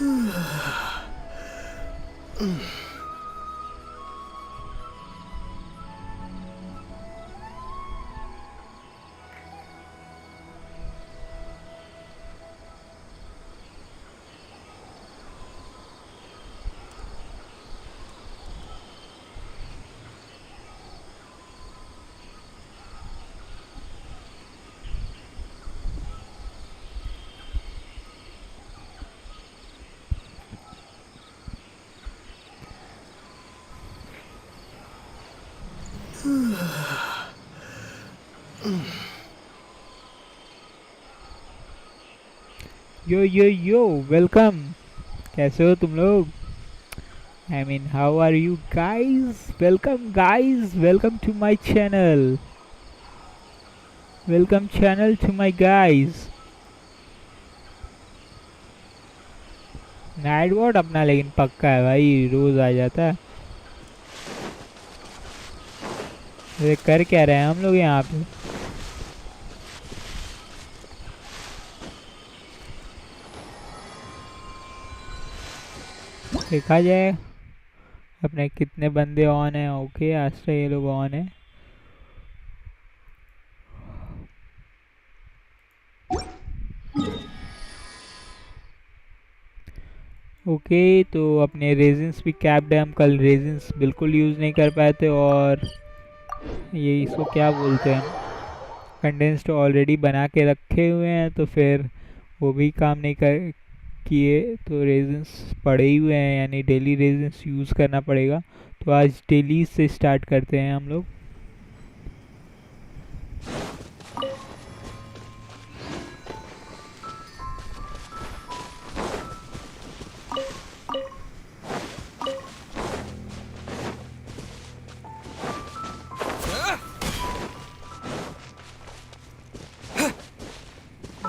यो यो यो welcome. कैसे हो तुम लोग? I mean how are you guys? Welcome to my channel. Welcome channel to my guys. Night what अपना लेकिन पक्का है भाई, रोज आ जाता है। ये कर क्या रहे हैं हम लोग यहाँ पे? देखा जाए अपने कितने बंदे ऑन है। ओके, आज तो ये लोग ऑन है। ओके, तो अपने रेजिन्स भी कैप्ड है। हम कल रेजिन्स बिल्कुल यूज़ नहीं कर पाए थे, और ये इसको क्या बोलते हैं, कंडेंस्ड ऑलरेडी बना के रखे हुए हैं, तो फिर वो भी काम नहीं कर किए, तो रेजिन्स पड़े ही हुए हैं, यानी डेली रेजिन्स यूज़ करना पड़ेगा। तो आज डेली से स्टार्ट करते हैं हम लोग।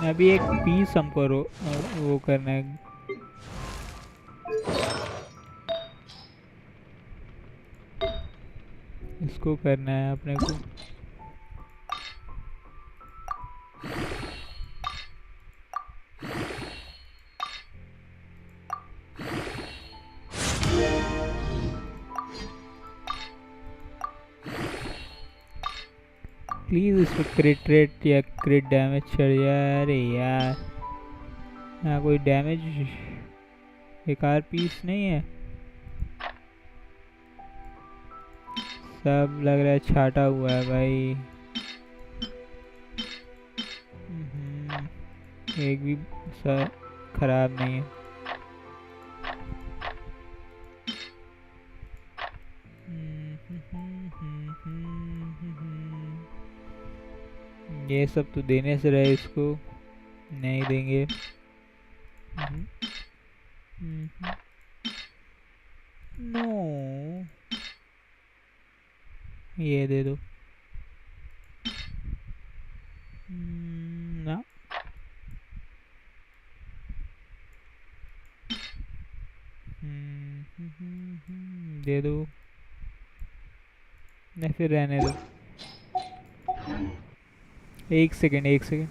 अभी एक पीस हमको वो करना है। इसको करना है अपने को। प्लीज इसको क्रिट रेट या क्रिट डैमेज चढ़ जाए। अरे यार, यहाँ कोई डैमेज बेकार पीस नहीं है, सब लग रहा है छाटा हुआ है भाई। एक भी सा खराब नहीं है। ये सब तो देने से रहे, इसको नहीं देंगे। नो, ये दे दो ना। दे दो, नहीं फिर रहने दो। एक सेकेंड, एक सेकेंड।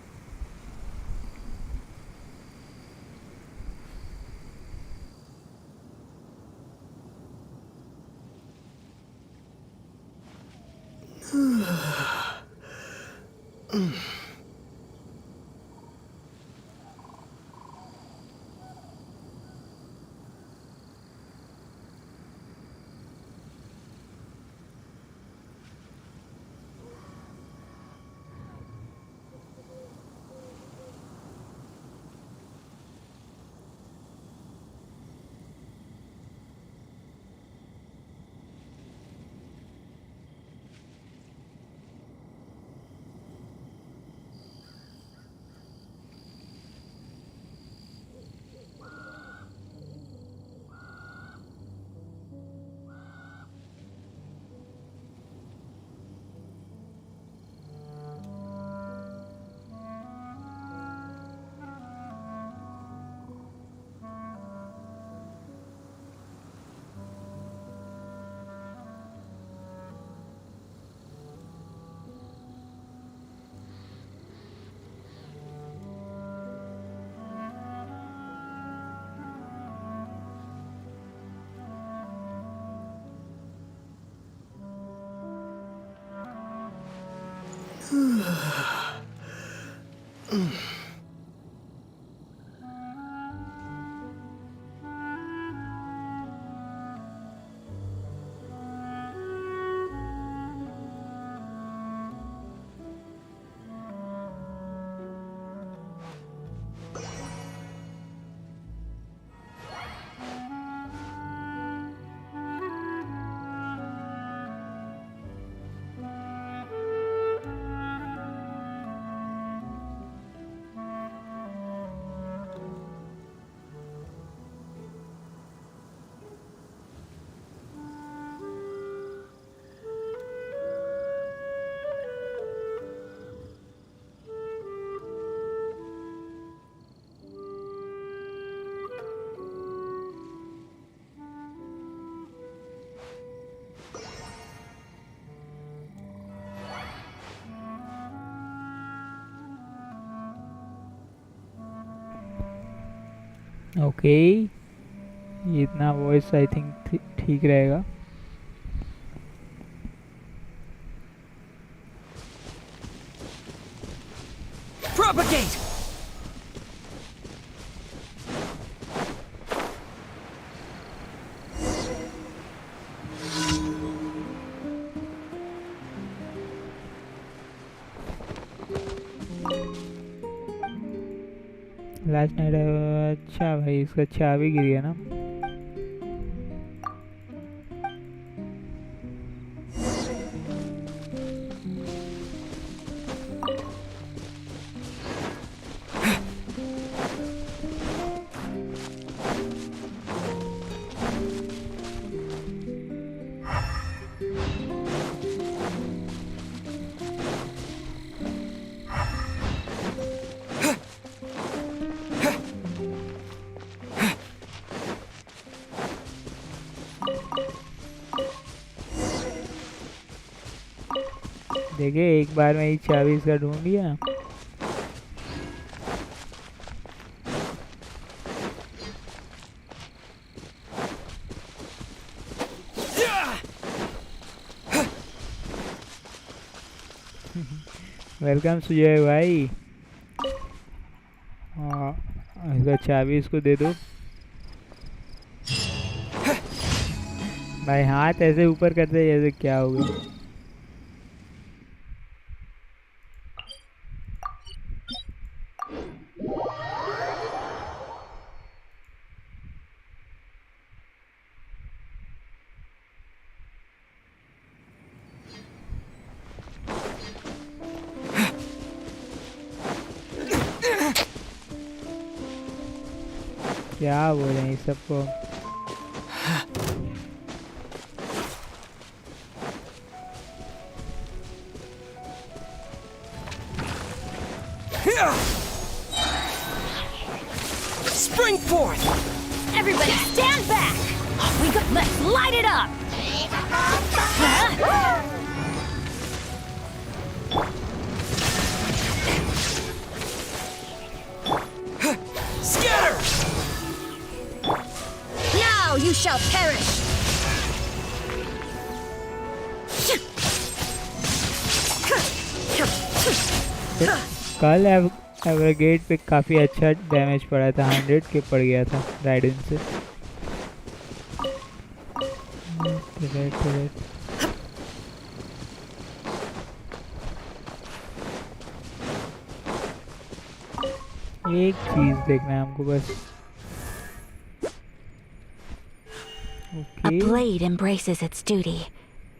ओके, इतना वॉइस आई थिंक ठीक रहेगा। Propagate! Last night. अच्छा भाई, इसका चाबी गिर गया ना। देखिए, एक बार में ही चाबी इसका ढूंढ लिया। वेलकम सुजय भाई। इसका चाबी इसको दे दो भाई। हाथ ऐसे ऊपर करते जैसे क्या हो गया। क्या बोल रहे हैं सबको। Spring forth! Everybody stand back! Let's light it up! Scatter! Now you shall perish! कल एवरगेट पे काफ़ी अच्छा डैमेज पड़ा था। 100 के पड़ गया था राइडन से। एक चीज देखना है हमको बस। A blade embraces its duty,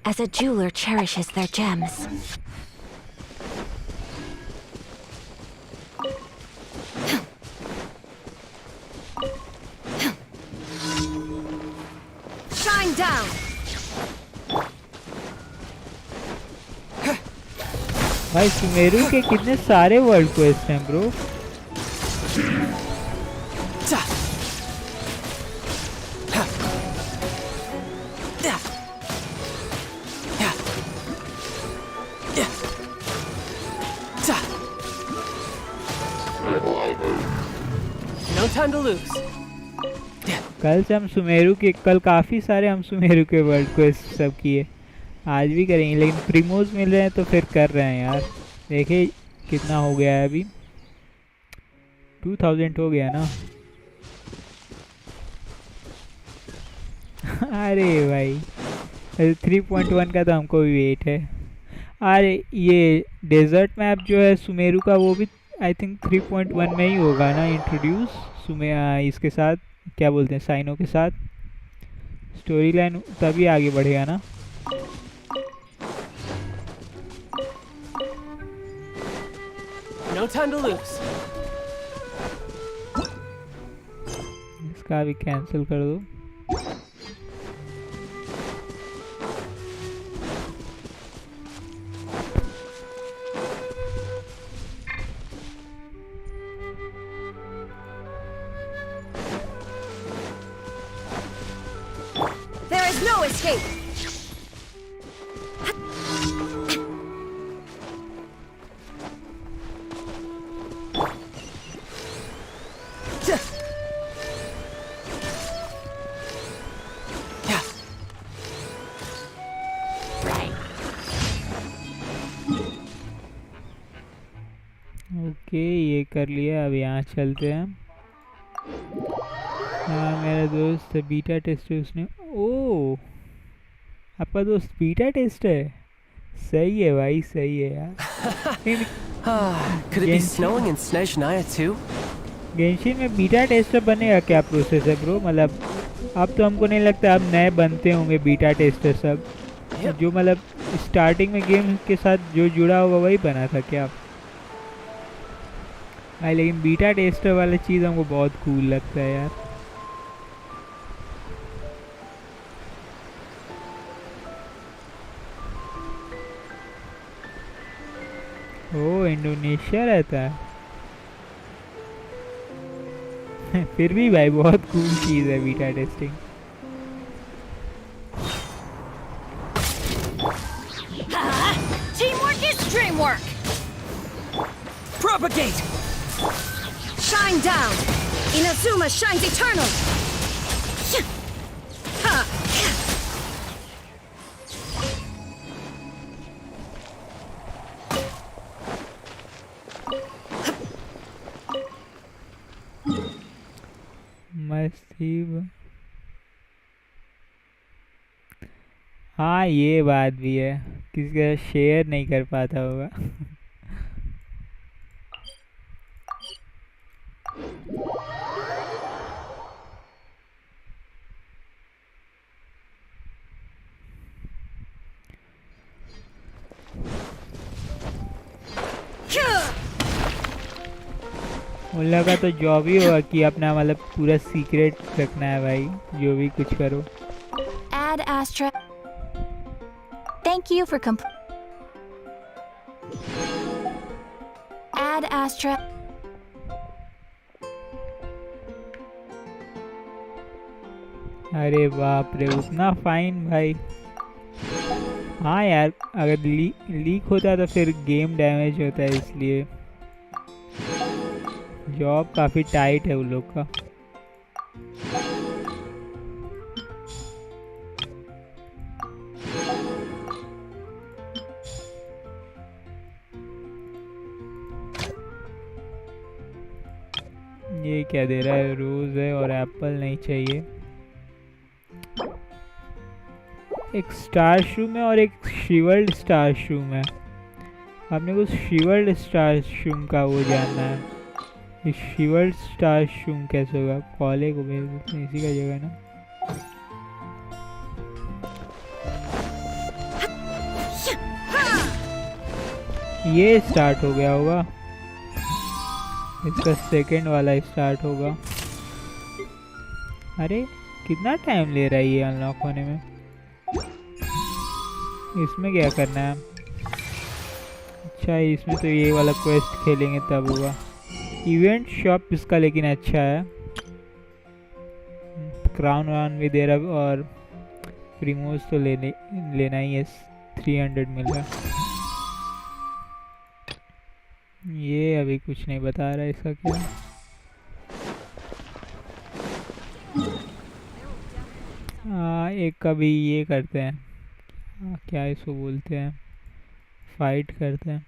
as a jeweler cherishes their gems. Shine down! भाई सुमेरु के कितने सारे वर्ल्ड क्वेस्ट हैं bro. No time to lose. कल से हम सुमेरु के काफ़ी सारे हम सुमेरु के वर्ल्ड क्वेस्ट सब किए। आज भी करेंगे, लेकिन प्रीमोज मिल रहे हैं तो फिर कर रहे हैं यार। देखिए कितना हो गया है अभी, 2000 हो गया ना। अरे भाई 3.1 का तो हमको भी वेट है। अरे ये डेजर्ट मैप जो है सुमेरु का, वो भी आई थिंक 3.1 में ही होगा ना इंट्रोड्यूस, इसके साथ क्या बोलते हैं, साइनों के साथ स्टोरी लाइन तभी आगे बढ़ेगा ना। No time to lose. इसका भी कैंसिल कर दो। There is no escape. Okay ये कर लिया, अब यहाँ चलते हैं। हाँ मेरा दोस्त बीटा टेस्ट है, उसने ओ आपका दोस्त बीटा टेस्ट है, सही है भाई सही है यार। Could it be snowing in Snezhnaya too? Genshin में बीटा टेस्टर बनेगा क्या प्रोसेस है ब्रो? मतलब अब तो हमको नहीं लगता अब नए बनते होंगे बीटा टेस्टर सब। जो मतलब स्टार्टिंग में गेम के साथ जो जुड़ा होगा वही बना था क्या भाई? लेकिन बीटा टेस्टर वाला चीज़ हमको बहुत कूल लगता है यार। ओ इंडोनेशिया रहता है। फिर भी भाई बहुत कूल चीज़ है beta testing. Teamwork is dreamwork. Propagate. Shine down. Inazuma shines eternal. Ha. मसीब, हाँ ये बात भी है, किसी का शेयर नहीं कर पाता होगा। उन लोगों का तो जॉब ही होगा कि अपना मतलब पूरा सीक्रेट रखना है भाई, जो भी कुछ करो। Ad Astra. Thank you for Ad Astra. अरे बाप रे उतना फाइन भाई। हाँ यार अगर लीक होता तो फिर गेम डैमेज होता है, इसलिए जॉब काफ़ी टाइट है उन लोग का। ये क्या दे रहा है? रोज है और एप्पल नहीं चाहिए। एक स्टार शूम है और एक शिवर्ड स्टार शूम है। आपने को शिवर्ड स्टार शूम का वो जानना है। ये शिवर्ड स्टार शूम कैसे होगा? कॉले को भेज देते हैं, इसी का जगह ना। ये स्टार्ट हो गया होगा, इसका सेकंड वाला स्टार्ट होगा। अरे कितना टाइम ले रहा है ये अनलॉक होने में? इसमें क्या करना है? अच्छा इसमें तो ये वाला क्वेस्ट खेलेंगे तब होगा। इवेंट शॉप इसका लेकिन अच्छा है, क्राउन वाउन भी दे रहा और प्रीमोज तो लेना ही है, 300 मिल रहा। ये अभी कुछ नहीं बता रहा इसका क्या। एक कभी ये करते हैं, क्या इसको बोलते हैं, फाइट करते हैं।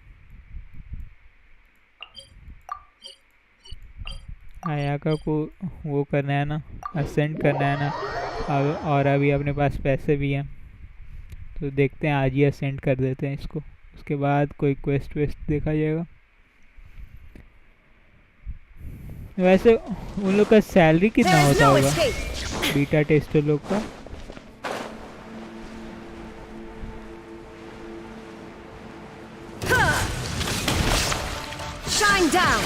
आयाका को वो करना है ना, असेंड करना है ना। और अभी अपने पास पैसे भी हैं, तो देखते हैं आज ही असेंड कर देते हैं इसको, उसके बाद कोई क्वेस्ट वेस्ट देखा जाएगा। वैसे उन लोग का सैलरी कितना होता होगा बीटा टेस्टर लोग का? Shine down.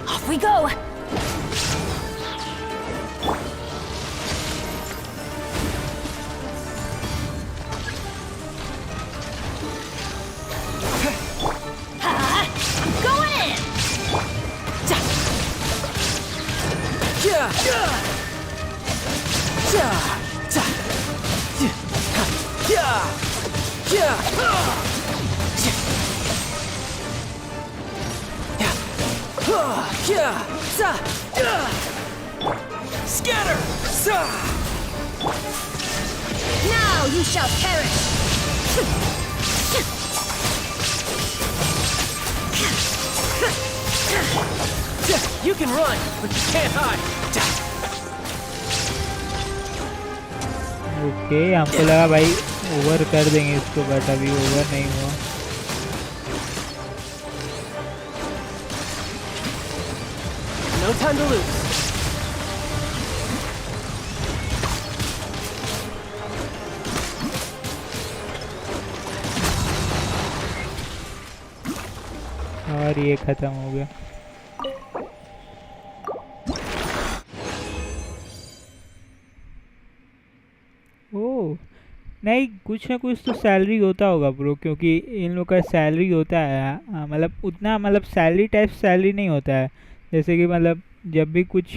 Off we go. Scatter! Now you shall perish. You can run, but you can't hide. Okay, हमको लगा भाई ओवर कर देंगे इसको, बट अभी ओवर नहीं हुआ। No time to lose. और ये खत्म हो गया। ओह नहीं, कुछ ना कुछ तो सैलरी होता होगा ब्रो, क्योंकि इन लोग का सैलरी होता है मतलब उतना, मतलब सैलरी टाइप सैलरी नहीं होता है। जैसे कि मतलब जब भी कुछ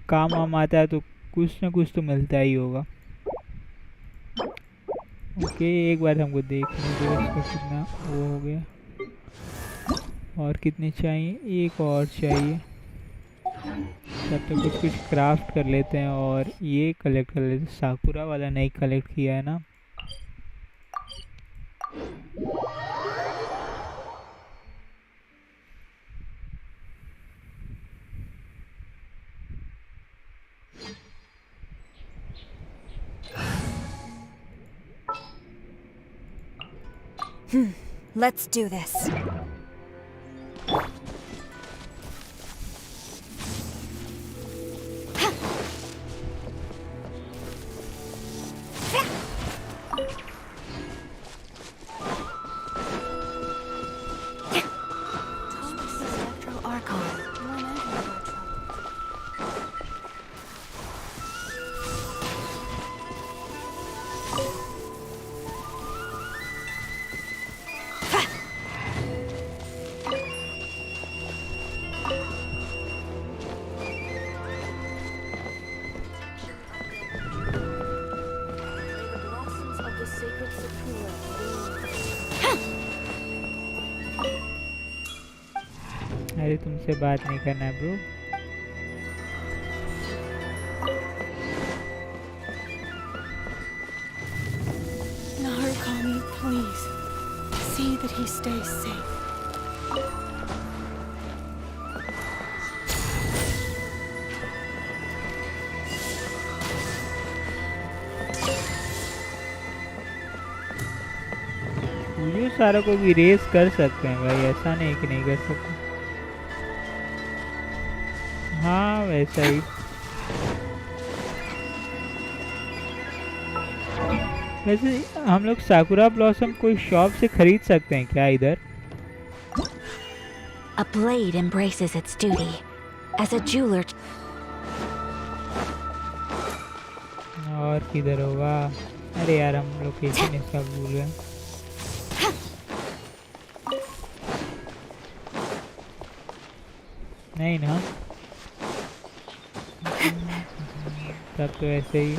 काम वाम आता है तो कुछ ना कुछ तो मिलता ही होगा। ओके, एक बार हमको देखने दो इसका कितना वो हो गया। और कितनी चाहिए? एक और चाहिए। तब तक कुछ क्राफ्ट कर लेते हैं और ये कलेक्ट कर लेते हैं। साकुरा वाला नहीं कलेक्ट किया है ना। Let's do this. अरे तुमसे बात नहीं करना है bro. Narukami, please. See that he stays safe. ये सारा को भी रेस कर सकते हैं भाई, ऐसा नहीं कि नहीं कर सकते। हाँ वैसा ही। वैसे हम लोग साकुरा ब्लॉसम कोई शॉप से खरीद सकते हैं क्या इधर? A blade embraces its duty. As a jeweler. और किधर होगा? अरे यार हम लोकेशन इसका भूल गए। नहीं ना, तब तो ऐसे ही।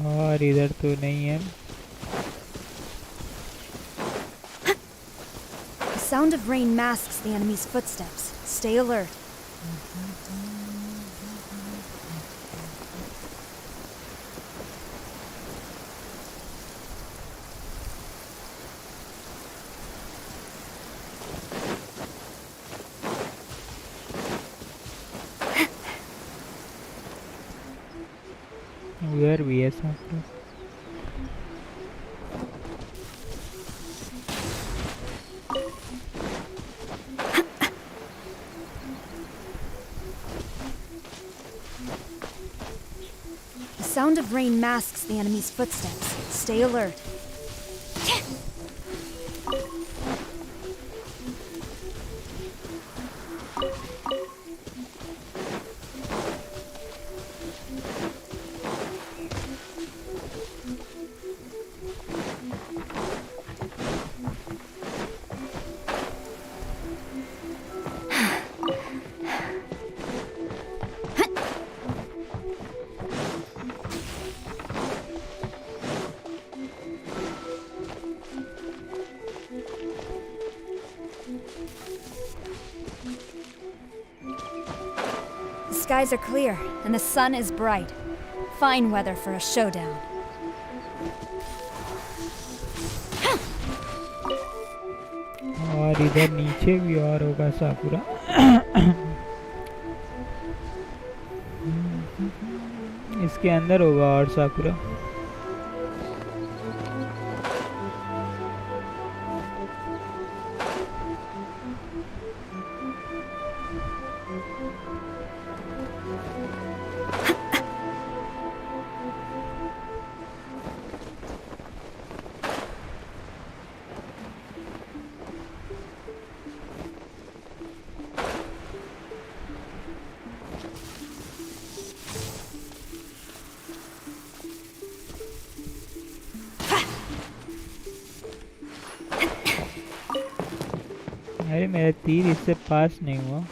और इधर तो नहीं है। The sound of rain masks the enemy's footsteps. Stay alert. उधर भी है सब। The sound of rain masks the enemy's footsteps. Stay alert. The skies are clear, and the sun is bright. Fine weather for a showdown. और इधर नीचे भी और होगा साकुरा। इसके अंदर होगा और साकुरा। अरे मेरा तीर इससे पास नहीं हुआ।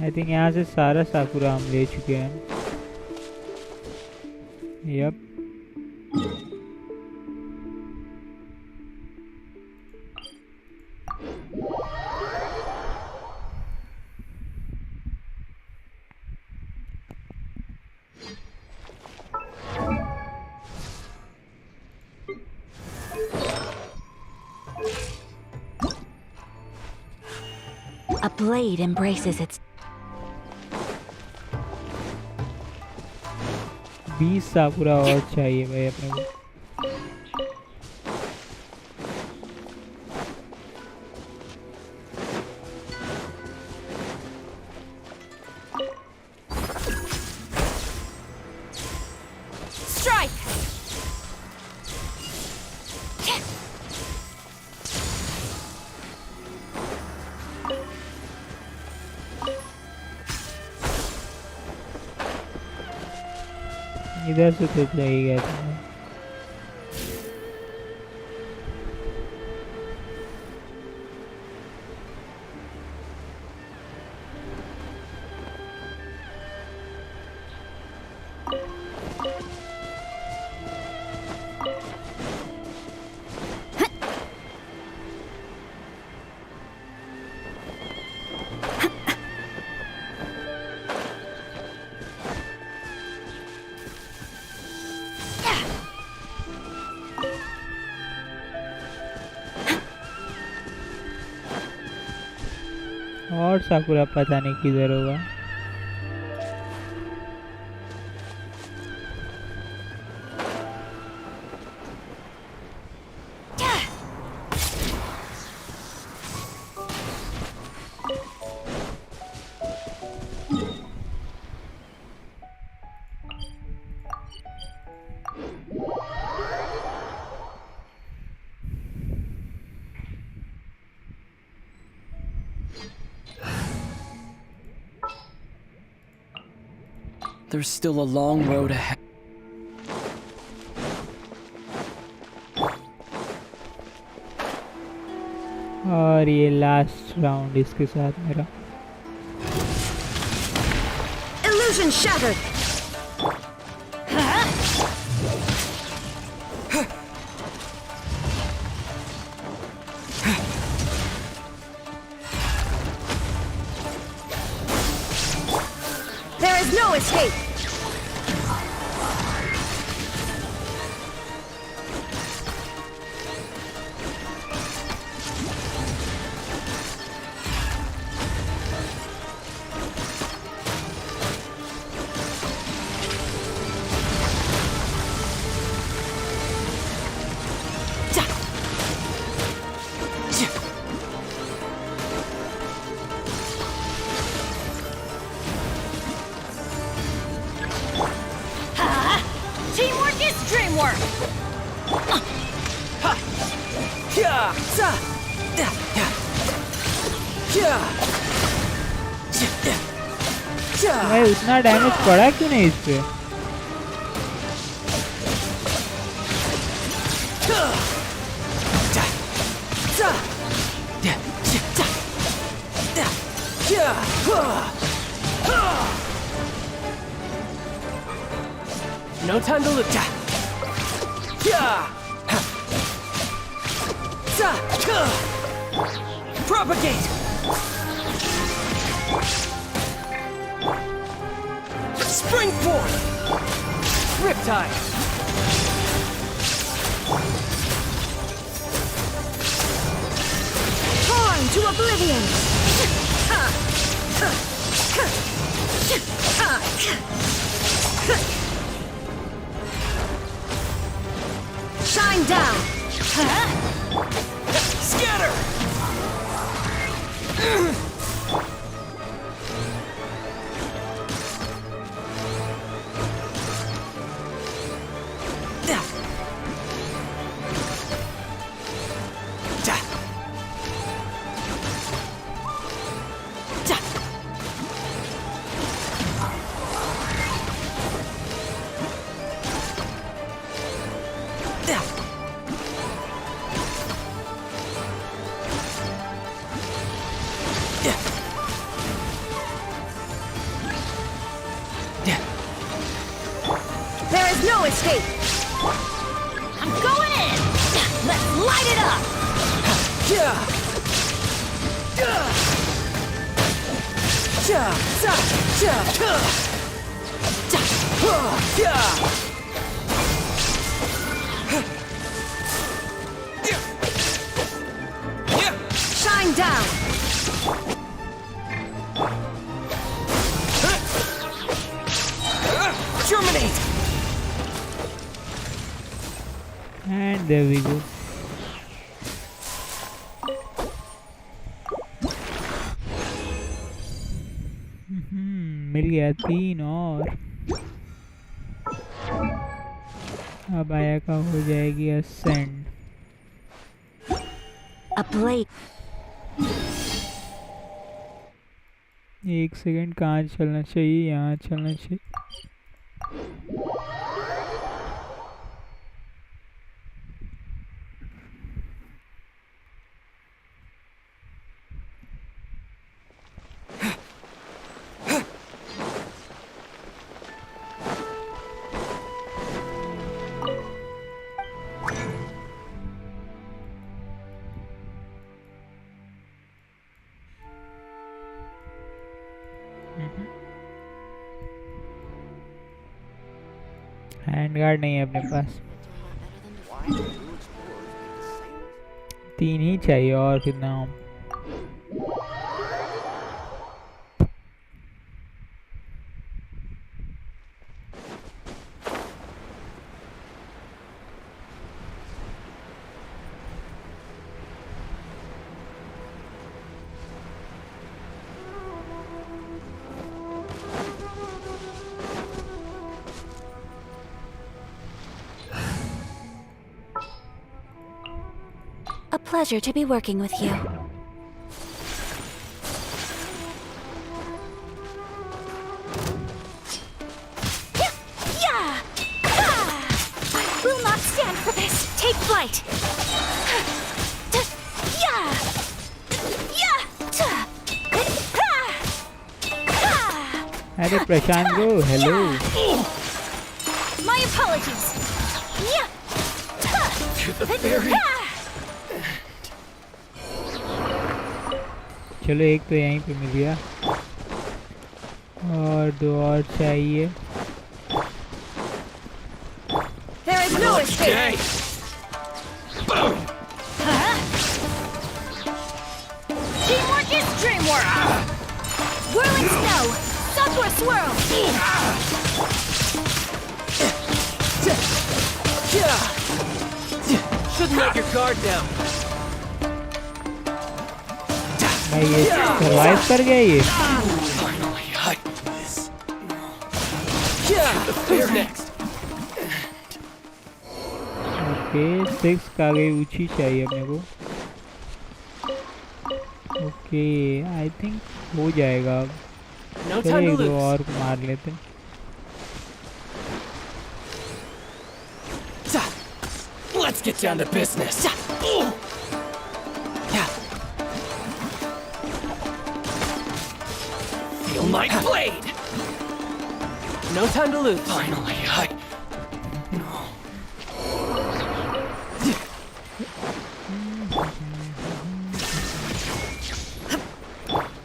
आई थिंक यहाँ से सारा साकुरा हम ले चुके हैं। Yup. A blade embraces its 20 Sakura और चाहिए भाई अपने को. Strike! इधर से तो जाई गया था. और साकुरा पता नहीं किधर होगा. There's still a long road ahead. और ये लास्ट राउंड इसके साथ मेरा. illusion shattered. There is no escape. Teamwork is dreamwork! भाई उतना डैमेज पड़ा क्यों नहीं इस पे? No time to look. Propagate. Springboard. Riptide. Torn to oblivion. Shine down. Scatter. There is no escape. I'm going in! Let's light it up! Shine down. गया 3 और अब आया का हो जाएगी असेंड। A blade. 1 सेकंड, कहाँ चलना चाहिए? यहाँ चलना चाहिए। हैंड गार्ड नहीं है अपने पास। 3 ही चाहिए और कितना? A pleasure to be working with you. Yeah! I will not stand for this. Take flight. Yeah! अरे Prashant bro, hello. My apologies. To the very चलो एक तो यहीं पे मिल गया और 2 और चाहिए। There is no escape. Boom! Teamwork is dreamwork. Whirling snow. Sakura swirl. Shouldn't let your guard down. भाई ये सरवाइव कर गया ये। Finally, I this. Yeah, the fair next. Okay 6 का गई ऊंची चाहिए अपने को। ओके आई थिंक हो जाएगा अब। No चलो time to 1-2 lose. और को मार लेते हैं। Let's get down to business. Feel my blade. No time to lose. Finally, No.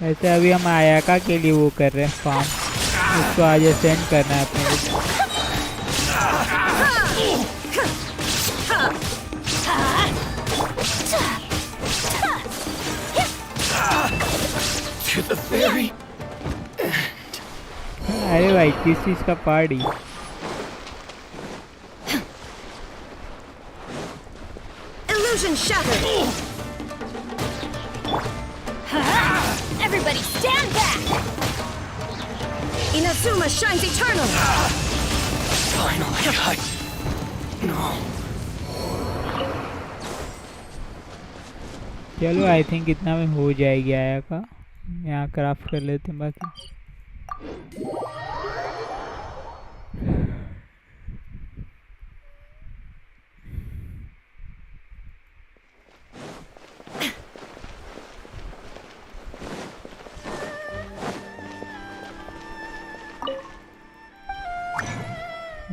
ऐसे अभी हम आयाका के लिए वो कर रहे हैं फार्म। उसको आज सेंड करना है अपने को। To the very अरे भाई किस चीज का party? Illusion shattered. Everybody stand back. Inazuma shines eternal. Finally, No. चलो आई थिंक इतना में हो जाएगी आयाका। यहाँ क्राफ्ट कर लेते हैं बाकी।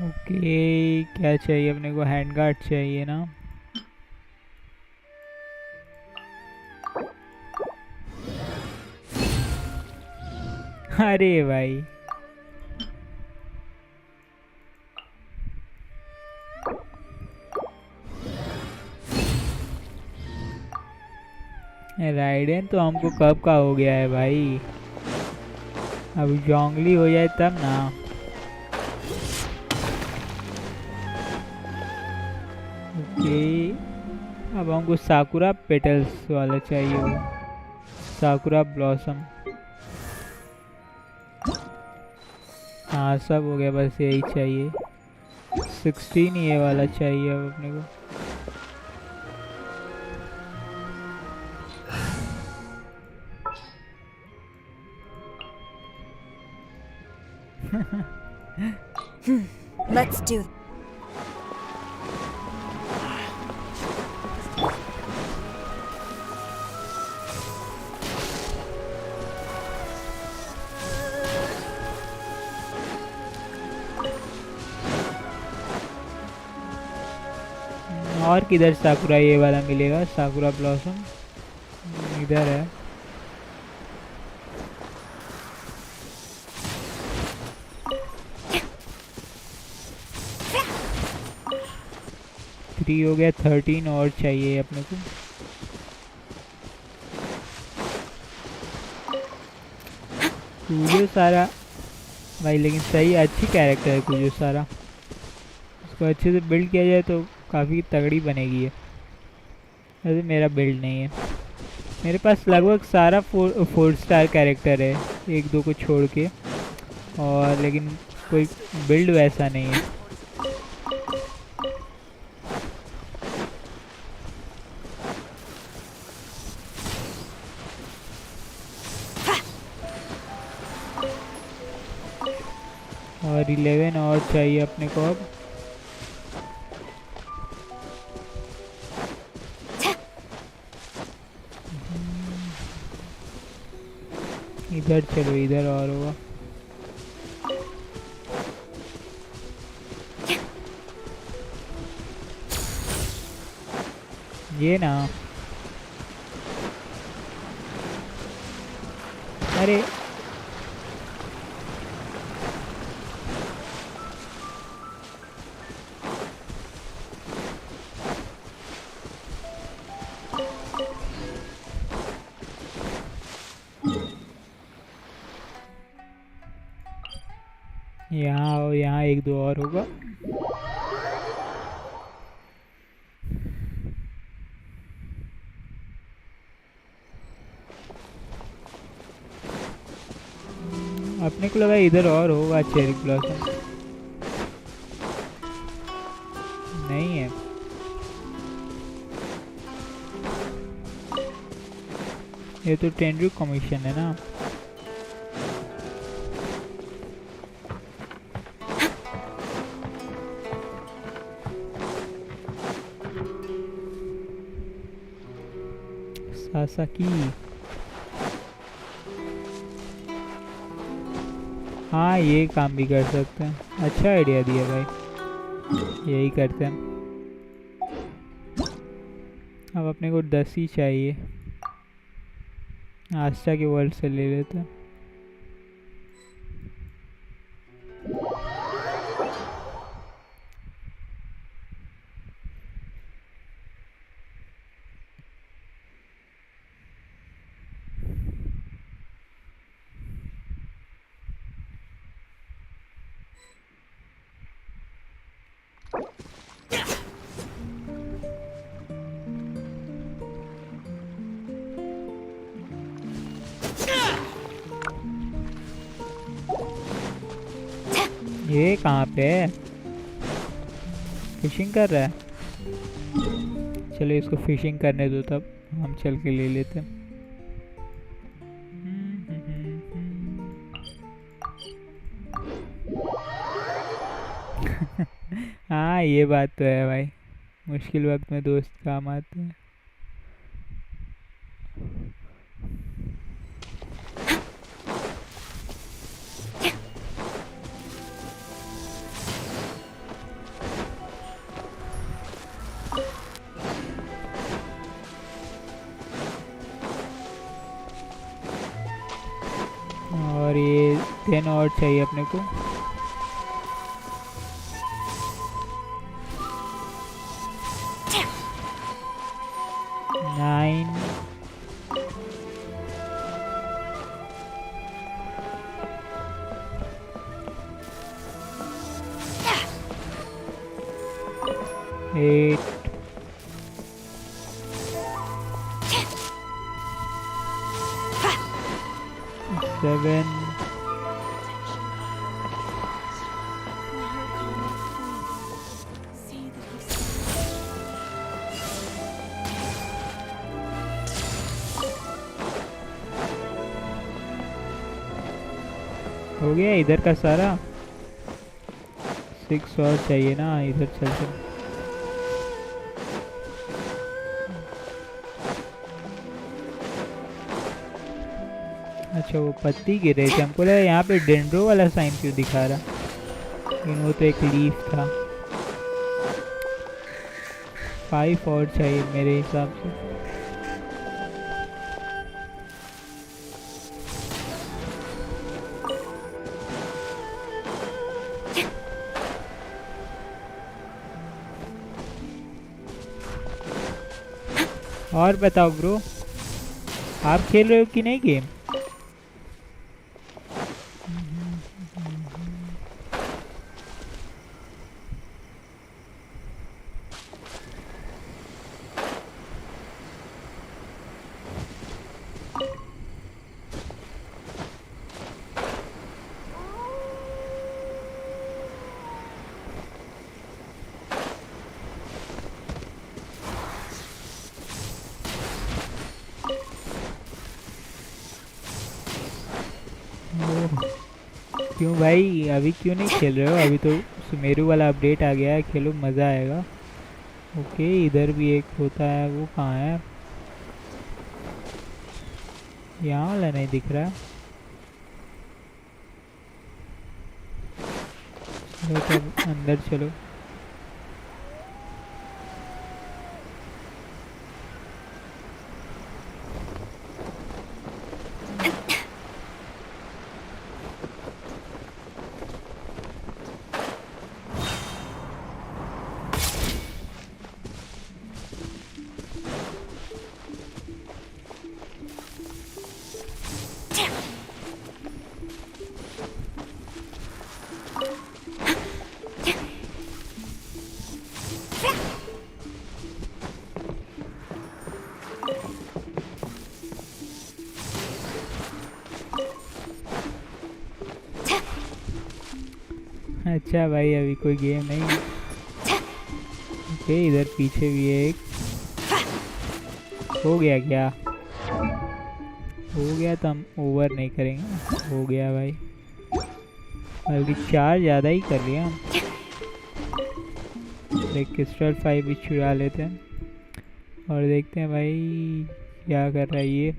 ओके क्या चाहिए अपने को? हैंड गार्ड चाहिए ना। अरे भाई राइडेन तो हमको कब का हो गया है भाई। अब जोंगली हो जाए तब ना। ओके अब हमको साकुरा पेटल्स वाला चाहिए वो। साकुरा ब्लॉसम हाँ सब हो गया, बस यही चाहिए। 16 ये वाला चाहिए अब अपने को। Let's do. और किधर साकुरा ये वाला मिलेगा? साकुरा ब्लॉसम इधर है। थ्री हो गया, 13 और चाहिए अपने को। कुजो सारा भाई, लेकिन सही अच्छी कैरेक्टर है कुजो सारा। उसको अच्छे से बिल्ड किया जाए तो काफ़ी तगड़ी बनेगी है। वैसे मेरा बिल्ड नहीं है, मेरे पास लगभग सारा 4 स्टार कैरेक्टर है, एक दो को छोड़ के, और लेकिन कोई बिल्ड वैसा नहीं है। और 11 और चाहिए अपने को अब। इधर चलो, इधर और होगा। ये ना, अरे यहाँ और यहाँ एक दो और होगा। अपने को लगा इधर और होगा चेरी ब्लॉसम, नहीं है। ये तो टेंडर कमीशन है ना। सासाकी, हाँ ये काम भी कर सकते हैं। अच्छा आइडिया दिया भाई, यही करते हैं। अब अपने को 10 ही चाहिए, आस्था के वर्ल्ड से ले लेते हैं। ये कहाँ पे है? फिशिंग कर रहा है। चलो इसको फिशिंग करने दो, तब हम चल के ले लेते हैं। हाँ ये बात तो है भाई, मुश्किल वक्त में दोस्त काम आते हैं। और ये 10 और चाहिए अपने को। नाइन, एट, 7, हो गया इधर का सारा। 6 और चाहिए ना, इधर चलते। अच्छा वो पत्ती गिर रही थी, हमको लगा यहाँ पे डेंड्रो वाला साइन क्यों दिखा रहा, लेकिन वो तो एक लीफ था। 5 और चाहिए मेरे हिसाब से। और बताओ ब्रो, आप खेल रहे हो कि नहीं गेम? क्यों भाई, अभी क्यों नहीं खेल रहे हो? अभी तो सुमेरु वाला अपडेट आ गया है, खेलो मज़ा आएगा। ओके इधर भी एक होता है, वो कहाँ है? यहाँ वाला नहीं दिख रहा। चलो तब अंदर चलो। अच्छा भाई अभी कोई गेम नहीं। ओके इधर पीछे भी है एक। हो गया क्या? हो गया तो हम ओवर नहीं करेंगे। हो गया भाई, बल्कि 4 ज़्यादा ही कर लिया हम। एक क्रिस्टल 5 भी चुरा लेते हैं और देखते हैं भाई क्या कर रहा है ये।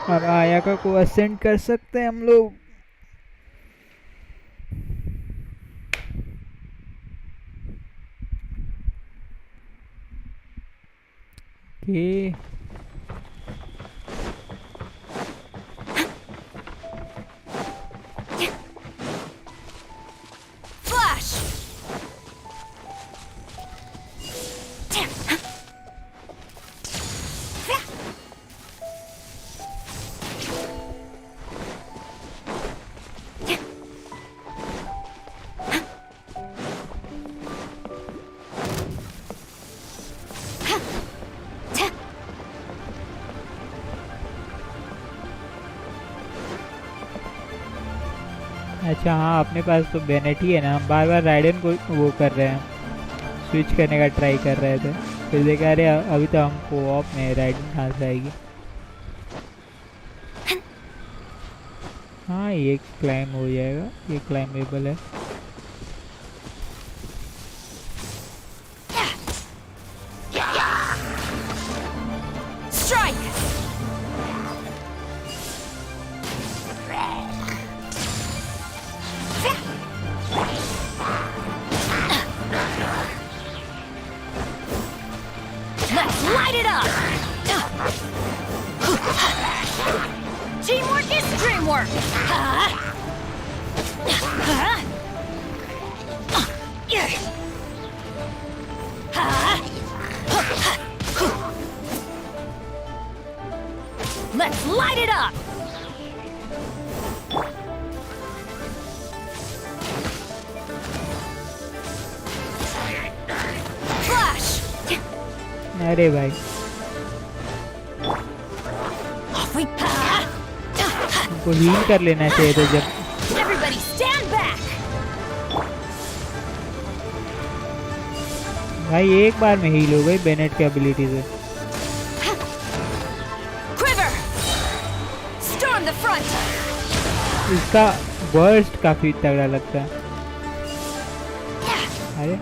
अब आयाका को असेंड कर सकते हैं हम लोग। ओके अच्छा हाँ, अपने पास तो बेनेट ही है ना। हम बार बार राइडन को वो कर रहे हैं, स्विच करने का ट्राई कर रहे थे, फिर देखा अरे अभी तो हम कोऑप में राइडन कहाँ से आएगी। हाँ ये क्लाइम हो जाएगा, ये क्लाइमेबल है। Let's light it up! Flash! अरे भाई उनको हील कर लेना चाहिए था जब। Everybody stand back! भाई एक बार में हील हो गई बेनेट की एबिलिटी से। Quiver! Storm the front! इसका बर्स्ट काफी तगड़ा लगता है। अरे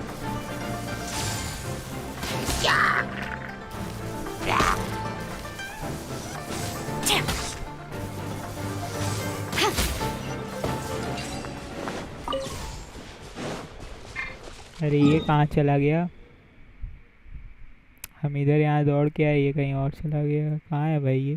अरे ये कहाँ चला गया? हम इधर यहाँ दौड़ के आए, ये कहीं और चला गया। कहाँ है भाई ये?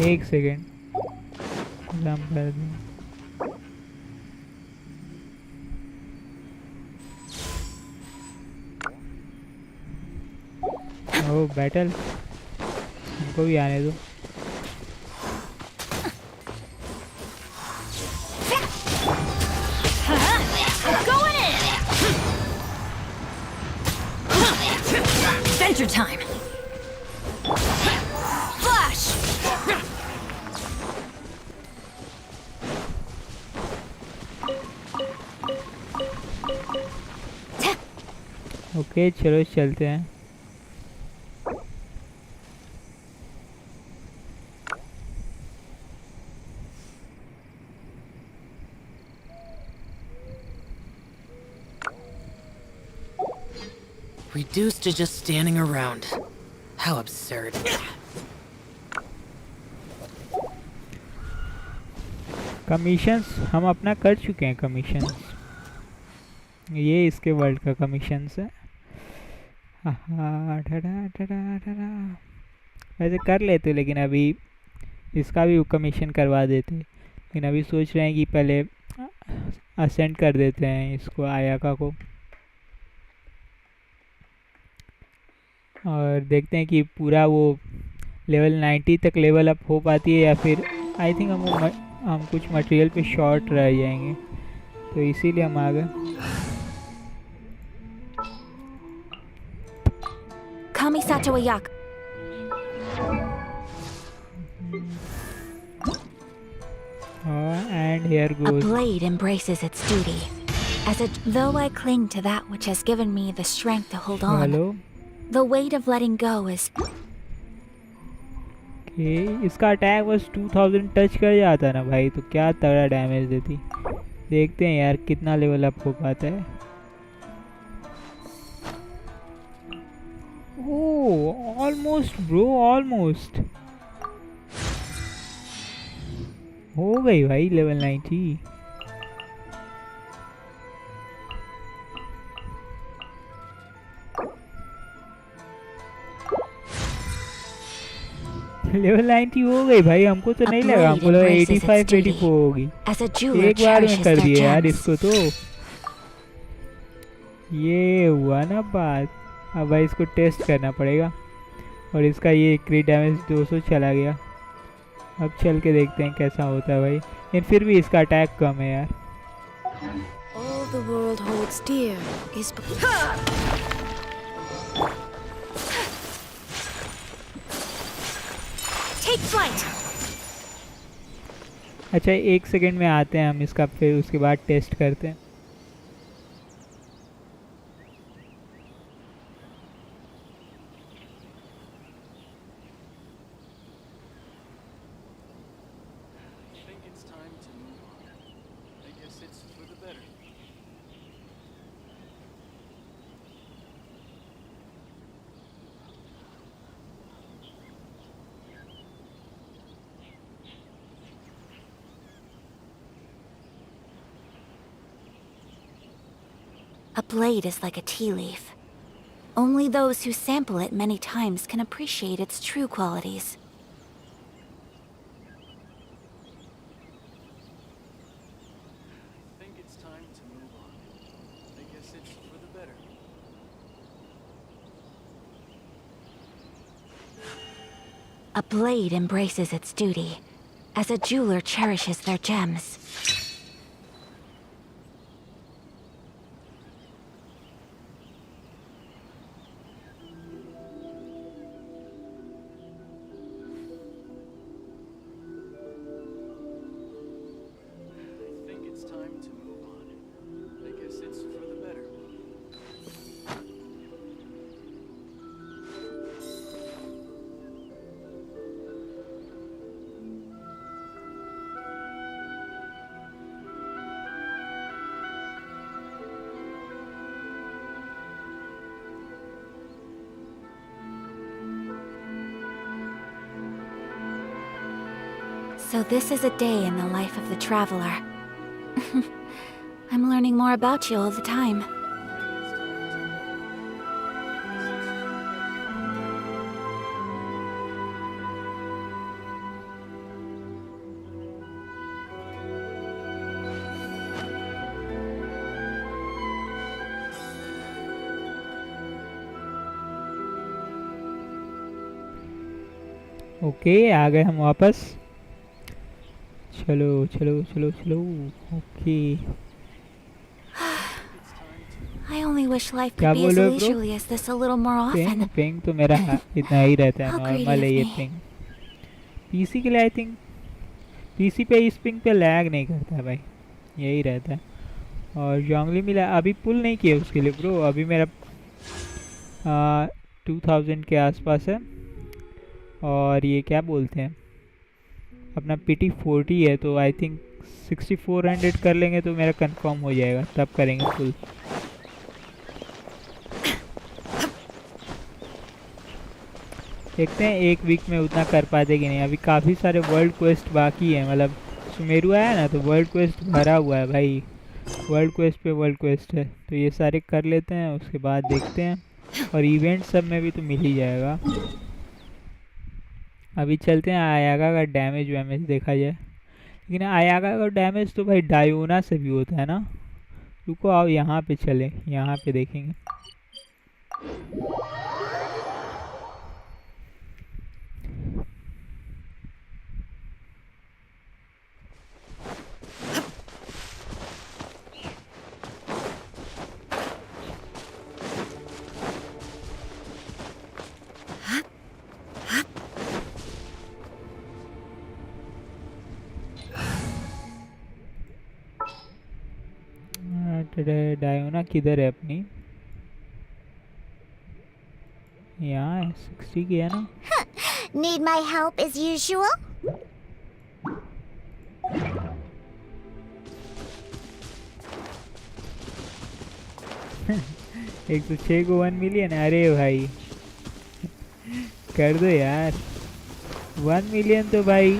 एक सेकेंड जंप कर दूँ। ओ बैटल, हमको भी आने दो। Adventure time. Flash. ओके चलो चलते हैं। Reduced to just standing around. How absurd. Commissions हम अपना कर चुके हैं। कमीशंस ये इसके वर्ल्ड का कमीशंस है। वैसे कर लेते लेकिन अभी इसका भी कमीशन करवा देते, लेकिन अभी सोच रहे हैं कि पहले असेंड कर देते हैं इसको, आयाका को, और देखते हैं कि पूरा वो लेवल 90 तक लेवल अप हो पाती है या फिर आई थिंक हम कुछ मटेरियल पे शॉर्ट रह जाएंगे, तो इसीलिए हम आ गए। Kamisato Ayaka. And here A goes. blade embraces its duty. Though I cling to that which has given me the strength to hold on, hello the weight of letting go is... इसका attack बस 2000 touch कर जाता ना भाई, तो क्या तगड़ा damage देती। देखते हैं यार कितना लेवल अप हो पाता है। ओह ऑलमोस्ट ब्रो, ऑलमोस्ट हो गई भाई लेवल 90। लेवल 90 हो गई भाई, हमको तो नहीं लगा, हमको लगा 85 84 होगी। एक बार में कर दिए यार इसको तो। ये हुआ ना बात। अब भाई इसको टेस्ट करना पड़ेगा, और इसका ये क्रिट डैमेज 200 चला गया। अब चल के देखते हैं कैसा होता है भाई, लेकिन फिर भी इसका अटैक कम है यार। All the world holds dear is... Take flight! अच्छा 1 सेकेंड में आते हैं हम इसका, फिर उसके बाद टेस्ट करते हैं। A blade is like a tea leaf. Only those who sample it many times can appreciate its true qualities. I think it's time to move on. I guess it's for the better. A blade embraces its duty, as a jeweler cherishes their gems. So this is a day in the life of the traveler. I'm learning more about you all the time. Okay आ गए हम वापस। चलो चलो चलो चलो। Okay I only wish life क्या could be बोल as रहे हो bro? leisurely as this a little more ping often. Ping तो मेरा इतना ही रहता है, How greedy नॉर्मल है of ये me. पिंग। पीसी के लिए आई थिंक पीसी पे इस पिंग पे लैग नहीं करता है भाई, यही रहता है। और जॉन्गली मिला अभी पुल नहीं किया उसके लिए ब्रो, अभी मेरा 2000 के आसपास है। और ये क्या बोलते हैं अपना पीटी 40 है, तो आई थिंक 6400 कर लेंगे तो मेरा कंफर्म हो जाएगा, तब करेंगे फुल। देखते हैं एक वीक में उतना कर पाते कि नहीं। अभी काफ़ी सारे वर्ल्ड क्वेस्ट बाकी है, मतलब सुमेरु आया ना तो वर्ल्ड क्वेस्ट भरा हुआ है भाई, वर्ल्ड क्वेस्ट पे वर्ल्ड क्वेस्ट है। तो ये सारे कर लेते हैं, उसके बाद देखते हैं। और इवेंट सब में भी तो मिल ही जाएगा। अभी चलते हैं आयागा का डैमेज वैमेज देखा जाए। लेकिन आयागा का डैमेज तो भाई डायोना से भी होता है ना। रुको आओ यहाँ पे चले, यहाँ पे देखेंगे। डायोना किधर है अपनी? यहाँ है, 60 की है ना। Need my help as usual? 106 को 1 मिलियन, अरे भाई कर दो यार। 1 मिलियन तो भाई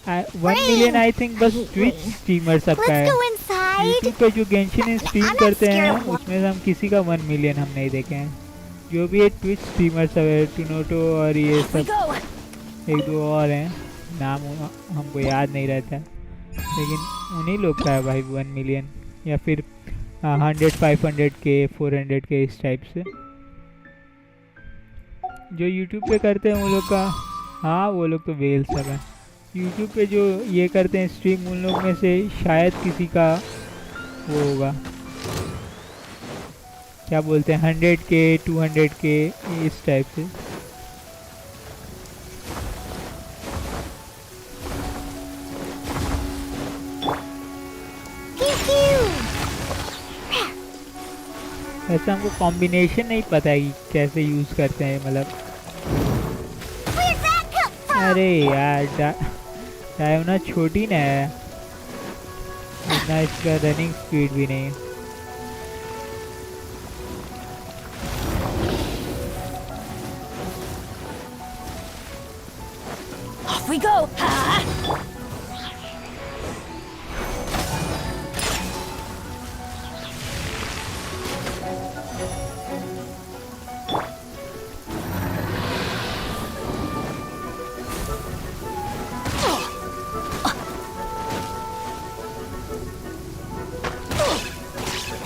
1 मिलियन आई थिंक बस ट्विच स्ट्रीमर सबका है। यूट्यूब पे जो गेंशिन स्ट्रीम करते हैं उसमें से हम किसी का 1 मिलियन हम नहीं देखे हैं। जो भी है ट्विच स्ट्रीमर सब है, टूनोटो और ये सब एक दो और हैं, नाम हमको याद नहीं रहता है, लेकिन उन्हीं लोग का है भाई 1 मिलियन, या फिर 100 500 के 400 के इस टाइप से जो यूट्यूब पे करते हैं वो लोग का। हाँ वो लोग तो वेल सब है। यूट्यूब पे जो ये करते हैं स्ट्रीम, उन लोग में से शायद किसी का वो होगा, क्या बोलते हैं 100 के 200 के इस टाइप से। ऐसा हमको कॉम्बिनेशन नहीं पता है कि कैसे यूज़ करते हैं, मतलब अरे यार डायोना छोटी ना है, इतना इसका रनिंग स्पीड भी नहीं है। Off we go!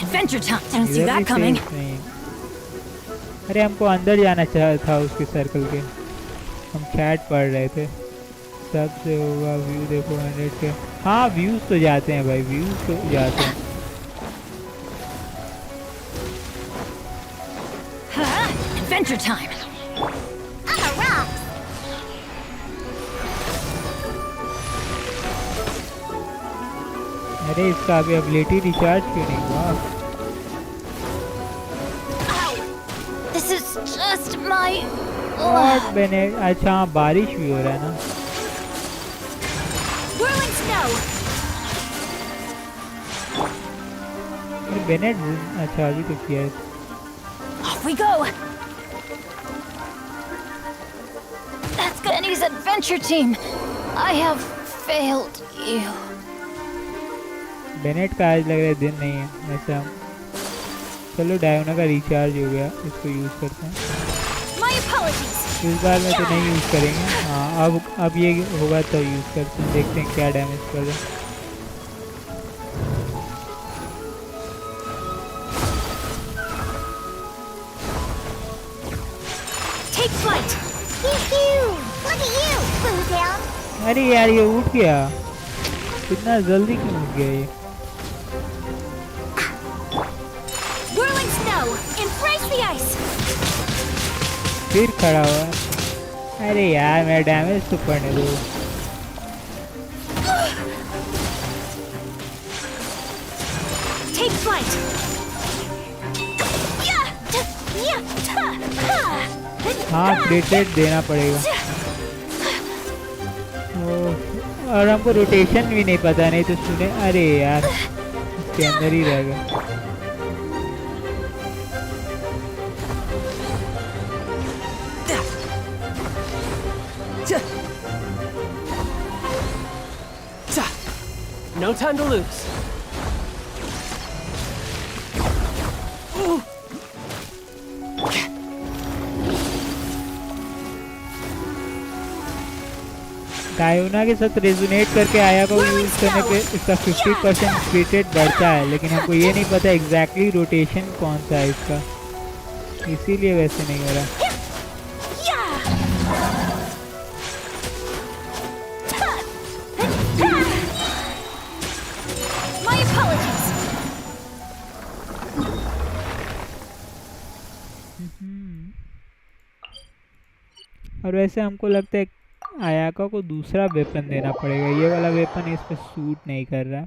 Adventure time! Didn't see that coming. अरे हमको अंदर जाना चाहा था उसके सर्कल के, हम चैट पढ़ रहे थे। सबसे होगा व्यू देखो 100 के। हाँ व्यूज तो जाते हैं भाई, व्यूज तो जाते हैं। Adventure time! अरे इसका अभी एबिलिटी रिचार्ज क्यों नहीं हुआ? This is just my... और बेनेट, अच्छा हाँ बारिश भी हो रहा है ना। Whirling snow! बेनेट अच्छा अभी तो किया है। Off we go! That's gonna Japanese adventure team. I have failed you. Bennett का आज लग रहा है दिन नहीं है वैसे हम। चलो डायोना का रिचार्ज हो गया, इसको यूज़ करते हैं। My apologies. इस बार में तो नहीं यूज़ करेंगे। हाँ अब ये होगा तो यूज़ करते हैं, देखते हैं क्या डैमेज कर रहा है। Take flight. Look at you, Blue down. अरे यार ये उठ गया, इतना जल्दी क्यों उठ गया ये? Whirling snow, embrace the ice. फिर खड़ा हुआ। अरे यार मेरा डैमेज तो पड़ने दो। Take flight. हाँ क्रिकेट देना पड़ेगा। और हमको रोटेशन भी नहीं पता, नहीं तो सुने। अरे यार इसके अंदर ही रह गया। No time to lose. डायोना के साथ रेजोनेट करके आया को यूज करने पे इसका 50% स्पीड रेट बढ़ता है, लेकिन हमको ये नहीं पता एग्जैक्टली रोटेशन कौन सा है इसका, इसीलिए वैसे नहीं हो रहा। My apologies. और वैसे हमको लगता है आयाका को दूसरा वेपन देना पड़ेगा, ये वाला वेपन इस पे सूट नहीं कर रहा।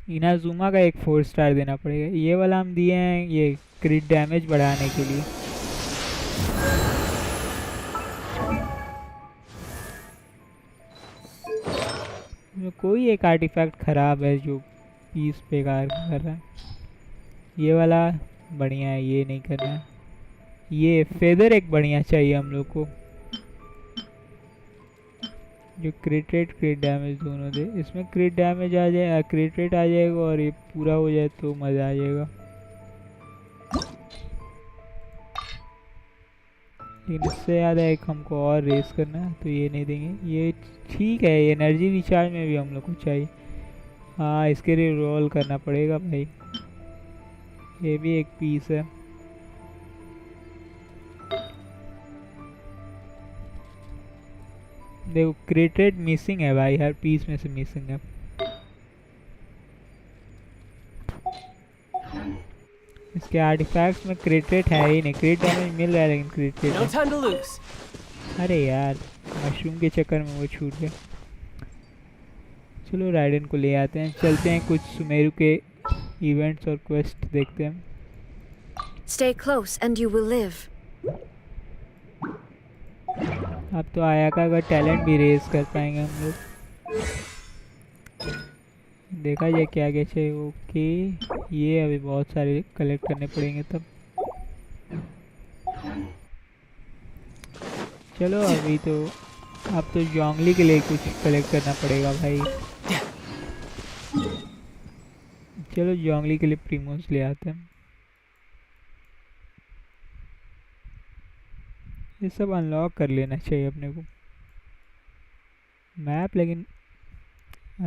इनाजुमा का एक 4 स्टार देना पड़ेगा। ये वाला हम दिए हैं ये क्रिट डैमेज बढ़ाने के लिए। कोई एक आर्टिफैक्ट खराब है जो पीस बेकार कर रहा है। ये वाला बढ़िया है, ये नहीं करना है। ये फेदर एक बढ़िया चाहिए हम लोग को जो क्रिट रेट क्रिट डैमेज दोनों दे। इसमें क्रिट डैमेज आ जाए, क्रिट रेट आ जाएगा और ये पूरा हो जाए तो मज़ा आ जाएगा। लेकिन इससे ज़्यादा एक हमको और रेस करना है तो ये नहीं देंगे। ये ठीक है, एनर्जी रिचार्ज में भी हम लोग को चाहिए। हाँ इसके लिए रोल करना पड़ेगा भाई, ये भी एक पीस है। देखो क्रिटेड मिसिंग है भाई, हर पीस में से मिसिंग है। इसके आर्टिफैक्ट्स में क्रिटेड है ही नहीं, क्रिट डैमेज मिल रहा है लेकिन क्रिटेड No time to lose. अरे यार मशरूम के चक्कर में वो छूट गया। चलो राइडन को ले आते हैं, चलते हैं कुछ सुमेरु के इवेंट्स और क्वेस्ट देखते हैं। Stay close and you will live. अब तो आयाका का टैलेंट भी रेस कर पाएंगे हम लोग। देखा जाए क्या क्या चाहिए। ओके ये अभी बहुत सारे कलेक्ट करने पड़ेंगे तब। चलो अभी तो अब तो जोंगली के लिए कुछ कलेक्ट करना पड़ेगा भाई। चलो जोंगली के लिए प्रीमोस ले आते हैं। ये सब अनलॉक कर लेना चाहिए अपने को मैप, लेकिन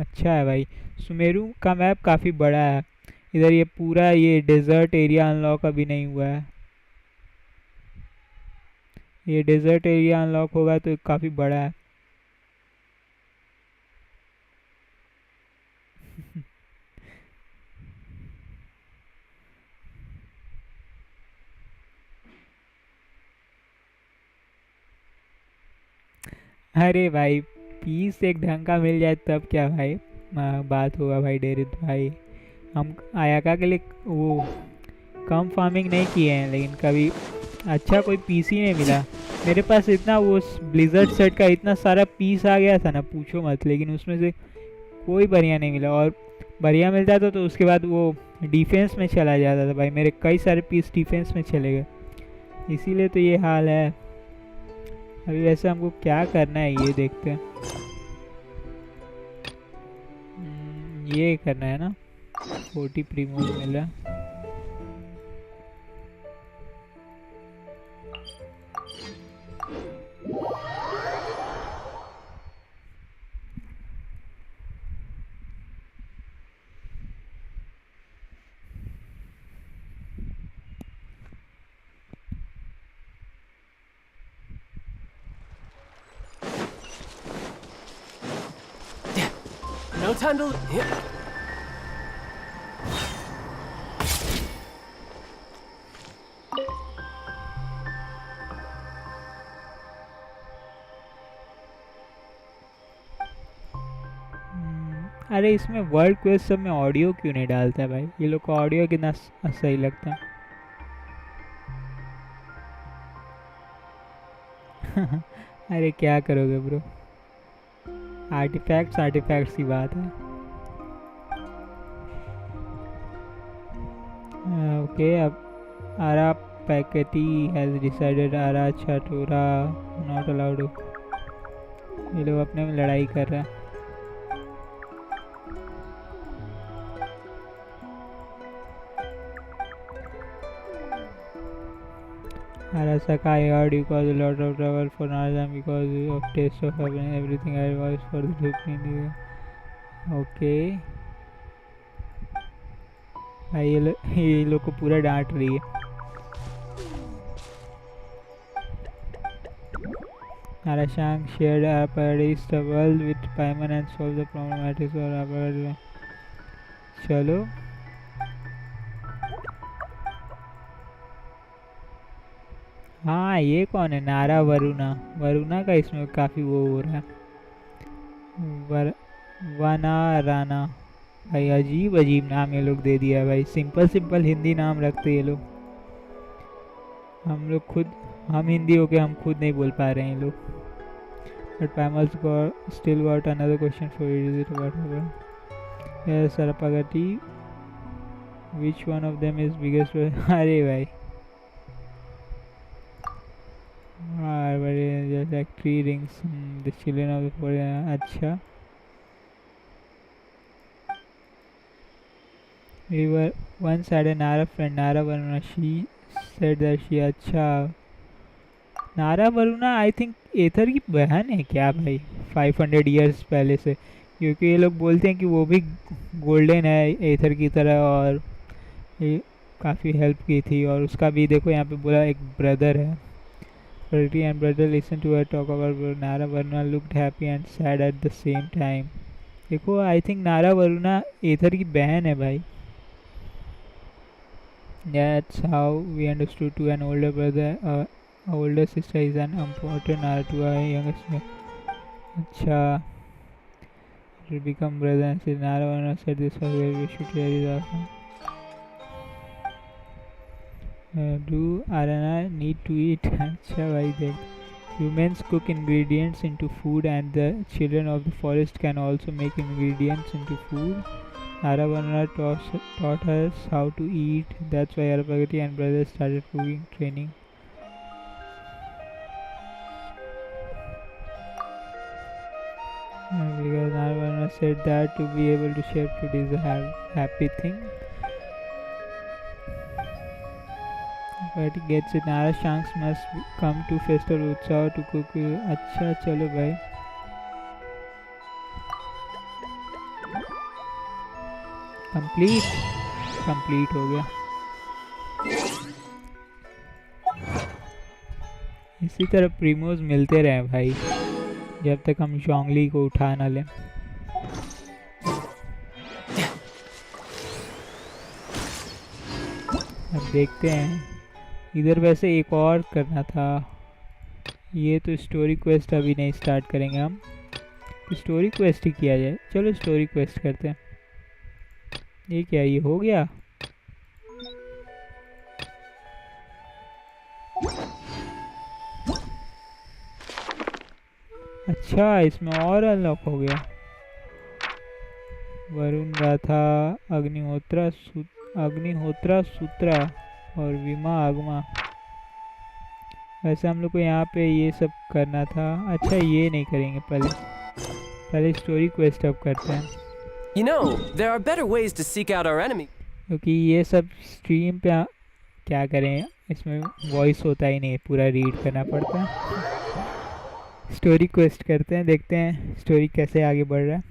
अच्छा है भाई। सुमेरु का मैप काफ़ी बड़ा है। इधर ये पूरा ये डेजर्ट एरिया अनलॉक अभी नहीं हुआ है। ये डेजर्ट एरिया अनलॉक होगा तो काफ़ी बड़ा है। अरे भाई पीस एक ढंग का मिल जाए तब क्या भाई बात होगा भाई। डेरित भाई हम आयाका के लिए वो कम फार्मिंग नहीं किए हैं, लेकिन कभी अच्छा कोई पीस ही नहीं मिला। मेरे पास इतना वो ब्लिजर्ड सेट का इतना सारा पीस आ गया था ना पूछो मत, लेकिन उसमें से कोई बढ़िया नहीं मिला। और बढ़िया मिलता था तो उसके बाद वो डिफेंस में चला जाता था भाई। मेरे कई सारे पीस डिफेंस में चले गए, इसीलिए तो ये हाल है। अभी वैसे हमको क्या करना है ये देखते हैं। ये करना है ना, 40 प्रीमोज मिला। No time to. अरे इसमें वर्ड क्वेस्ट सब में ऑडियो क्यों नहीं डालता है भाई? ये लोग को ऑडियो कितना सही लगता है। अरे क्या करोगे ब्रो, आर्टिफैक्ट्स की बात है। ओके अब आरा पैकेटी हैज डिसाइडेड आरा छटोरा नॉट अलाउड। ये लोग अपने में लड़ाई कर रहे हैं। Arasaka, I heard you caused a lot of trouble for Narzan because of taste of everything I was for the trip. Okay. भाई ये लोग को पूरा डांट रही है। Arashang shared our paradise the world with Paimon and solved the problematics of our चलो हाँ ये कौन है? नारा वरुणा। वरुणा का इसमें काफ़ी वो हो रहा है। वना राना। भाई अजीब अजीब नाम ये लोग दे दिया है भाई। सिंपल हिंदी नाम रखते ये लोग। हम लोग खुद, हम हिंदी हो के हम खुद नहीं बोल पा रहे हैं ये लोग। बट पैमल्स still got another question for it whatever. Yes सरपगटी which one of them is biggest? अरे भाई just like 3 rings. The children of the forest. अच्छा we were once had a Nara friend, Nara Varuna. She said that she अच्छा नारा Varuna I think एथर की बहन है क्या भाई 500 इयर्स पहले से? क्योंकि ये लोग बोलते हैं कि वो भी गोल्डन है एथर की तरह और ये काफ़ी हेल्प की थी। और उसका भी देखो यहाँ पे बोला एक ब्रदर है। Pretty and brother listened to her talk about Nara Varuna looked happy and sad at the same time. देखो आई थिंक नारा वरुणा एथर की बहन है भाई। That's how we understood to an older brother, older sister is an important Nara to our younger sister. अच्छा, it will become brother and sister. Nara Varuna said this was where we should hear his awesome. Do Arana need to eat? अच्छा भाई देख, humans cook ingredients into food and the children of the forest can also make ingredients into food. Aravaruna taught us how to eat. That's why Arapagati and brothers started cooking training. Because Aravaruna said that to be able to share food is a happy thing. But it gets it. Nara Shanks must come to Festival Utsav to cook. अच्छा चलो भाई। Complete हो गया। इसी तरह प्रीमोज मिलते रहे भाई जब तक हम जोंगली को उठा ना लें। अब देखते हैं इधर। वैसे एक और करना था। ये तो स्टोरी क्वेस्ट अभी नहीं स्टार्ट करेंगे हम। स्टोरी क्वेस्ट ही किया जाए। चलो स्टोरी क्वेस्ट करते हैं। ये क्या, ये हो गया? अच्छा इसमें और अनलॉक हो गया। वरुण गाथा, अग्निहोत्रा सूत्रा और विमा आगमा। वैसे हम लोग को यहाँ पे ये सब करना था। अच्छा ये नहीं करेंगे, पहले स्टोरी क्वेस्ट अब करते हैं, You know, there are better ways to seek out our enemy. क्योंकि ये सब स्ट्रीम पे क्या करें, इसमें वॉइस होता ही नहीं, पूरा रीड करना पड़ता है। स्टोरी क्वेस्ट करते हैं, देखते हैं स्टोरी कैसे आगे बढ़ रहा है।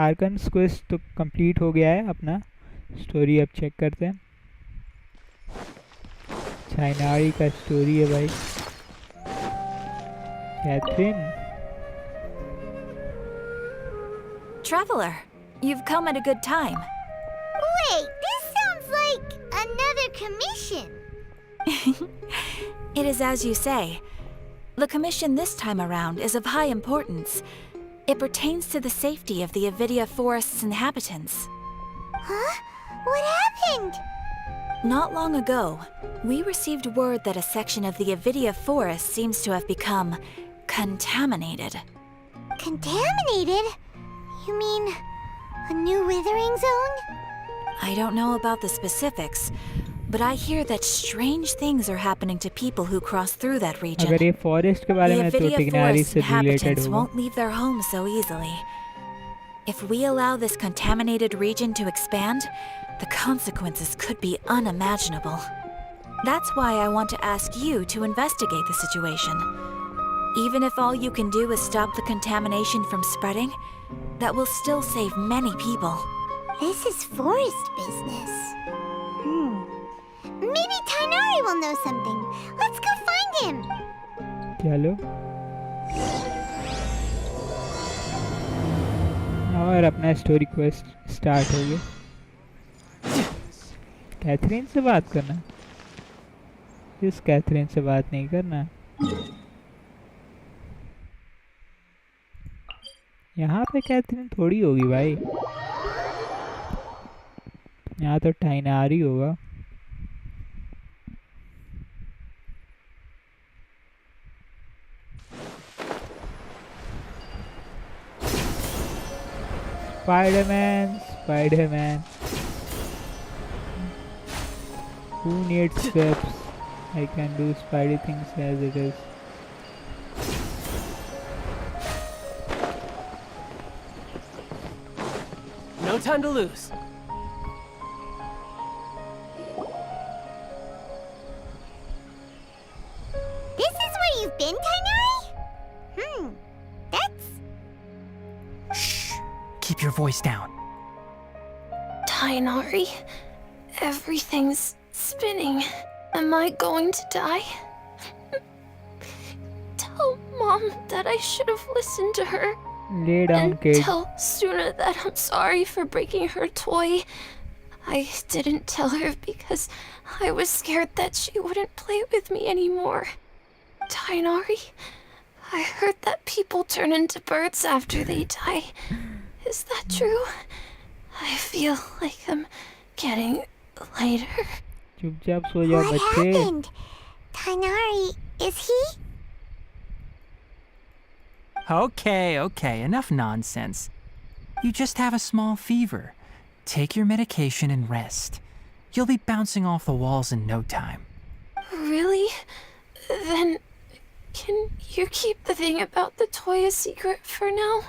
आर्कन्स क्वेस्ट तो कंप्लीट हो गया है अपना, स्टोरी अब चेक करते हैं। चाइनारी का स्टोरी है भाई। Catherine, Traveler, you've come at a good time. Wait, this sounds like another commission. It is as you say. The commission this time around is of high importance. It pertains to the safety of the Avidia Forest's inhabitants. Huh? What happened? Not long ago, we received word that a section of the Avidia Forest seems to have become contaminated. Contaminated? You mean a new withering zone? I don't know about the specifics, but I hear that strange things are happening to people who cross through that region. अगर ये forest के बारे The में तो Avidia टिग्नारी Forest से related inhabitants होगा। won't leave their homes so easily. If we allow this contaminated region to expand, the consequences could be unimaginable. That's why I want to ask you to investigate the situation. Even if all you can do is stop the contamination from spreading, that will still save many people. This is forest business. Maybe Tainari will know something. Let's go find him. चलो, और अपना story quest start हो गया। Catherine से बात करना, इस Catherine से बात नहीं करना। यहाँ पे कैथरीन थोड़ी होगी भाई, यहाँ तो टाइनारी होगा। Spider-Man, Spider-Man. Who needs webs? I can do spidey things as it is. No time to lose. This is where you've been, Tainari? That's... Keep your voice down. Tainari, everything's spinning. Am I going to die? Tell Mom that I should have listened to her. Lay down, And kid. tell Suna that I'm sorry for breaking her toy. I didn't tell her because I was scared that she wouldn't play with me anymore. Tainari, I heard that people turn into birds after they die. Is that true? I feel like I'm getting lighter. चुपचाप सो जाओ What बच्चे। happened? Tainari, is he? Okay, enough nonsense. You just have a small fever. Take your medication and rest. You'll be bouncing off the walls in no time. Really? Then can you keep the thing about the toy a secret for now?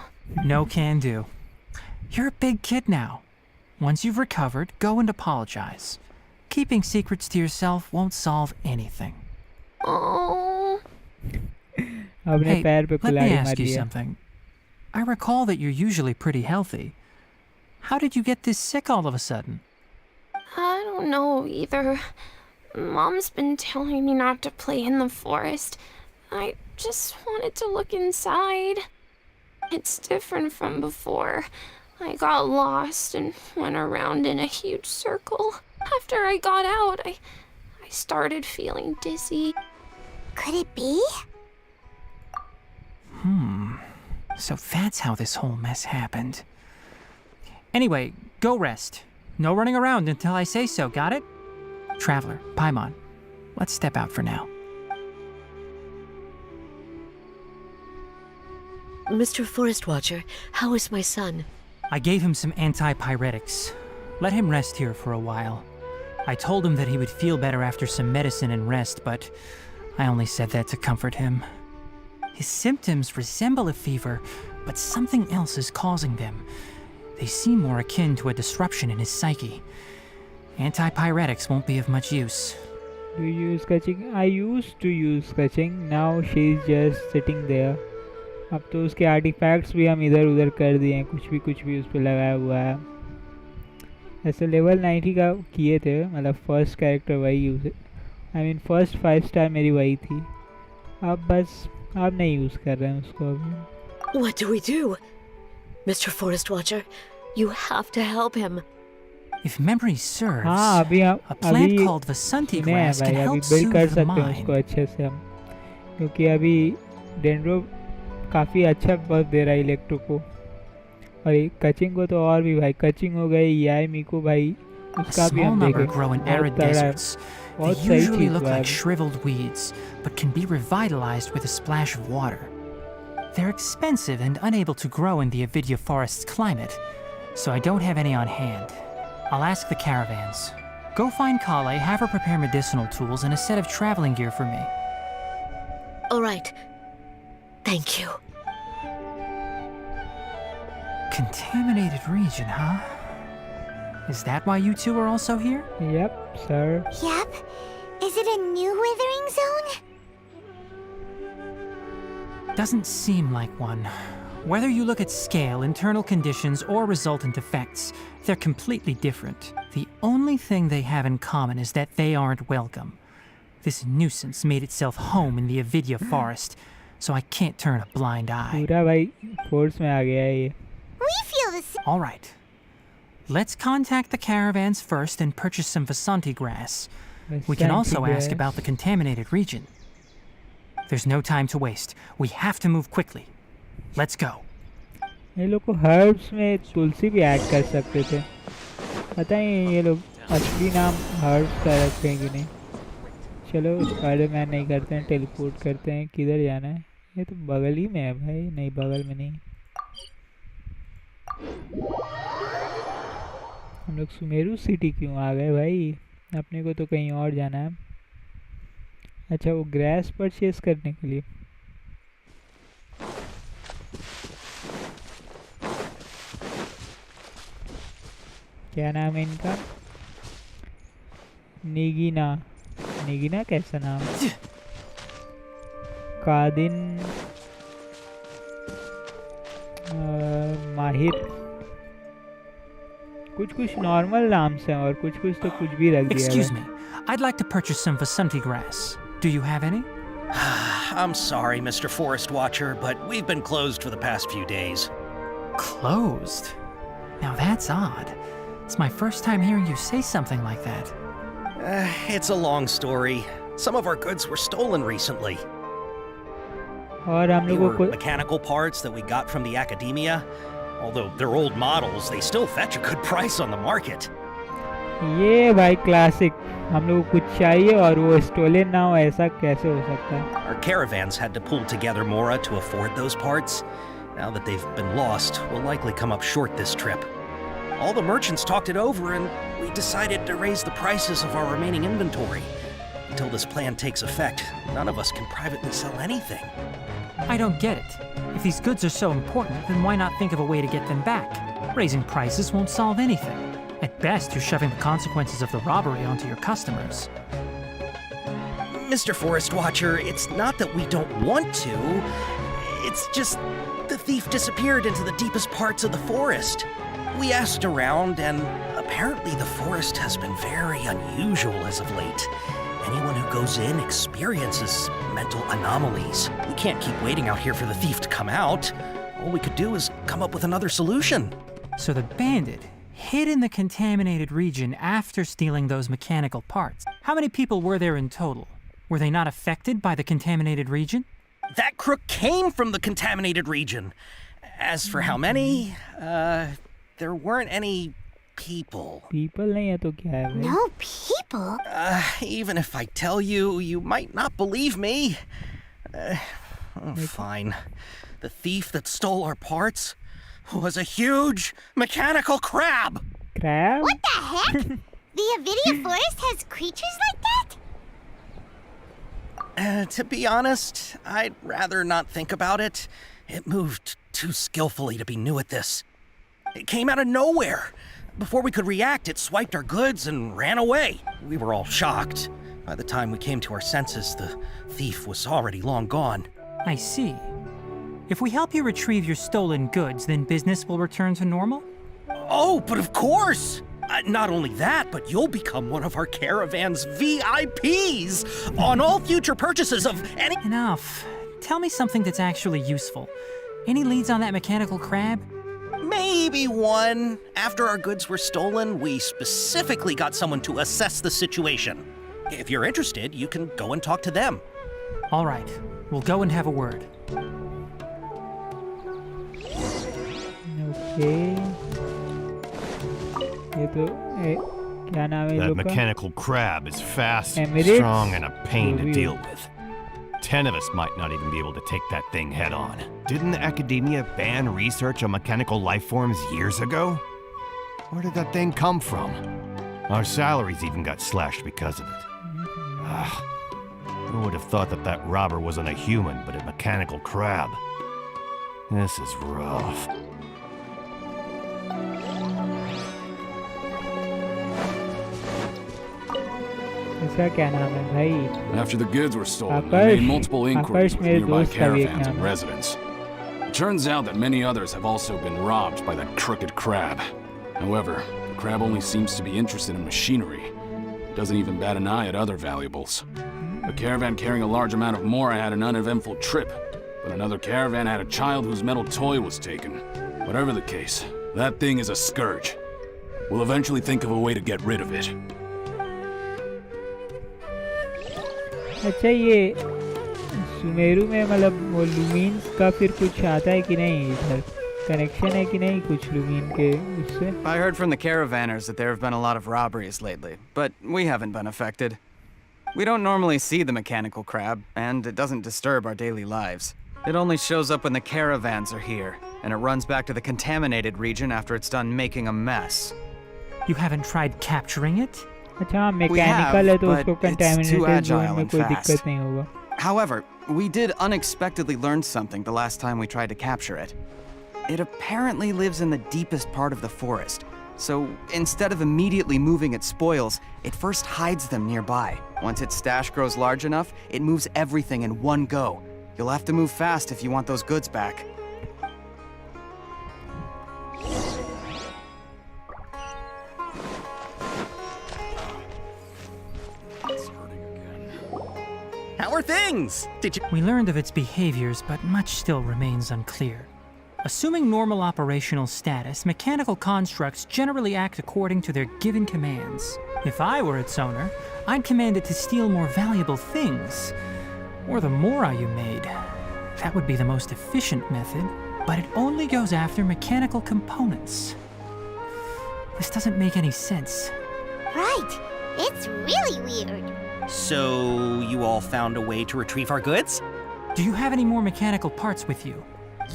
No can do. You're a big kid now. Once you've recovered, go and apologize. Keeping secrets to yourself won't solve anything. Oh. अपने Hey, पैर पे let me कुल्हाड़ी ask you मारी है। something. I recall that you're usually pretty healthy. How did you get this sick all of a sudden? I don't know either. Mom's been telling me not to play in the forest. I just wanted to look inside. It's different from before. I got lost and went around in a huge circle. After I got out, I started feeling dizzy. Could it be? So that's how this whole mess happened. Anyway, go rest. No running around until I say so, got it? Traveler, Paimon, let's step out for now. Mr. Forest Watcher, how is my son? I gave him some antipyretics. Let him rest here for a while. I told him that he would feel better after some medicine and rest, but I only said that to comfort him. His symptoms resemble a fever, but something else is causing them. They seem more akin to a disruption in his psyche. Antipyretics won't be of much use. Do you use sketching? I used to use sketching. Now she's just sitting there. अब तो उसके artefacts भी हम इधर उधर कर दिए हैं, कुछ भी उस पर लगाया हुआ है. ऐसे लेवल 90 का किए थे, मतलब फर्स्ट कैरेक्टर वही use, I mean first 5 star मेरी वही थी. अब बस अब नहीं यूज़ कर रहे हैं उसको अभी. What do we do? Mr. Forest Watcher, you have to help him. If memory serves, हाँ अभी a plant called Vasanti grass can अभी help बिल्ड कर soothe the सकते हैं उसको mind. अच्छे से हम, क्योंकि अभी डेंड्रो काफ़ी अच्छा बफ दे रहा है इलेक्ट्रो को, और कचिंग को तो और भी भाई. कचिंग हो गई, याई मीको भाई, A उसका भी small हम number देखें. grow in बहुत arid तगड़ा है. deserts. They बहुत सही usually चीज़ look हुआ है like अभी. shriveled weeds, but can be revitalized with a splash of water. They're expensive and unable to grow in the Avidya forest's climate, so I don't have any on hand. I'll ask the caravans. Go find Kale, have her prepare medicinal tools and a set of traveling gear for me. All right. Thank you. Contaminated region, huh? Is that why you two are also here? Yep, sir. Yep. Is it a new withering zone? Doesn't seem like one. Whether you look at scale, internal conditions, or resultant effects, they're completely different. The only thing they have in common is that they aren't welcome. This nuisance made itself home in the Avidya forest, so I can't turn a blind eye. पूरा भाई force में आ गया है ये. We feel the same. All right. Let's contact the caravans first and purchase some Vasanti grass. We can also ask about the contaminated region. There's no time to waste. We have to move quickly. Let's go. ये लोग को herbs में तुलसी भी add कर सकते थे. पता नहीं ये लोग असली नाम हर्ब्स का रखते हैं कि नहीं. चलो स्पाइडरमैन नहीं करते हैं, टेलीपोर्ट करते हैं. किधर जाना है? ये तो बगल ही में है भाई. नहीं बगल में नहीं. हम लोग सुमेरु सिटी क्यों आ गए भाई? अपने को तो कहीं और जाना है. अच्छा वो ग्रास परचेस करने के लिए. क्या नाम है इनका? निगिना. निगिना कैसा नाम? कादिन, माहिर. कुछ नॉर्मल नाम से और कुछ तो कुछ भी रख दिया. Excuse me. I'd like to purchase some Vasanti grass. Do you have any? I'm sorry, Mr. Forest Watcher, but we've been closed for the past few days. Closed? Now that's odd. It's my first time hearing you say something like that. It's a long story. Some of our goods were stolen recently. और हम They लोगों were को mechanical parts that we got from the academia. Although they're old models, they still fetch a good price on the market. ये भाई classic. हम लोग को कुछ चाहिए और वो स्टोलन ना हो, ऐसा कैसे हो सकता है? Our caravans had to pull together Mora to afford those parts. Now that they've been lost, we'll likely come up short this trip. All the merchants talked it over and we decided to raise the prices of our remaining inventory. Until this plan takes effect, none of us can privately sell anything. I don't get it. If these goods are so important, then why not think of a way to get them back? Raising prices won't solve anything. At best, you're shoving the consequences of the robbery onto your customers. Mr. Forest Watcher, it's not that we don't want to. It's just the thief disappeared into the deepest parts of the forest. We asked around, and apparently the forest has been very unusual as of late. Anyone who goes in experiences mental anomalies. We can't keep waiting out here for the thief to come out. All we could do is come up with another solution. So the bandit hid in the contaminated region after stealing those mechanical parts. How many people were there in total? Were they not affected by the contaminated region? That crook came from the contaminated region. As for how many, there weren't any people. People नहीं है तो क्या है भाई? No people? Even if I tell you, you might not believe me. Fine. The thief that stole our parts was a huge mechanical crab. Crab? What the heck? The Avidya forest has creatures like that? To be honest, I'd rather not think about it. It moved too skillfully to be new at this. It came out of nowhere. Before we could react, it swiped our goods and ran away. We were all shocked. By the time we came to our senses, the thief was already long gone. I see. If we help you retrieve your stolen goods, then business will return to normal? Oh, but of course! Not only that, but you'll become one of our caravan's VIPs on all future purchases of any— Enough. Tell me something that's actually useful. Any leads on that mechanical crab? Maybe one. After our goods were stolen, we specifically got someone to assess the situation. If you're interested, you can go and talk to them. All right. We'll go and have a word. Okay. ये तो क्या नाम है That लोग का? mechanical crab is fast, Emirates? strong, and a pain to Movie. deal with. 10 of us might not even be able to take that thing head on. Didn't the academia ban research on mechanical life forms years ago? Where did that thing come from? Our salaries even got slashed because of it. Who would have thought that that robber wasn't a human, but a mechanical crab? This is rough. इसका क्या नाम है भाई? After the goods were stolen, I Akash- made multiple inquiries Akash with मेरे nearby दोस्त का भी एक caravans नाम and है। residents. It turns out that many others have also been robbed by that crooked crab. However, the crab only seems to be interested in machinery. It doesn't even bat an eye at other valuables. A caravan carrying a large amount of mora had an uneventful trip, but another caravan had a child whose metal toy was taken. Whatever the case, that thing is a scourge. We'll eventually think of a way to get rid of it. अच्छा ये सुमेरु में मतलब वो लूमिन्स का फिर कुछ आता है कि नहीं इधर कनेक्शन है कि नहीं कुछ लूमिन के उससे I heard from the caravanners that there have been a lot of robberies lately, but we haven't been affected. We don't normally see the mechanical crab, and it doesn't disturb our daily lives. It only shows up when the caravans are here, and it runs back to the contaminated region after it's done making a mess. You haven't tried capturing it? अच्छा हाँ mechanical है तो but उसको it's too contaminated agile zone में and कोई fast. दिक्कत नहीं होगा However, we did unexpectedly learn something the last time we tried to capture it. It apparently lives in the deepest part of the forest, so instead of immediately moving its spoils, it first hides them nearby. Once its stash grows large enough, it moves everything in one go. You'll have to move fast if you want those goods back. How are things? Did you— We learned of its behaviors, but much still remains unclear. Assuming normal operational status, mechanical constructs generally act according to their given commands. If I were its owner, I'd command it to steal more valuable things. Or the mora you made. That would be the most efficient method, but it only goes after mechanical components. This doesn't make any sense. Right. It's really weird. So, you all found a way to retrieve our goods? Do you have any more mechanical parts with you?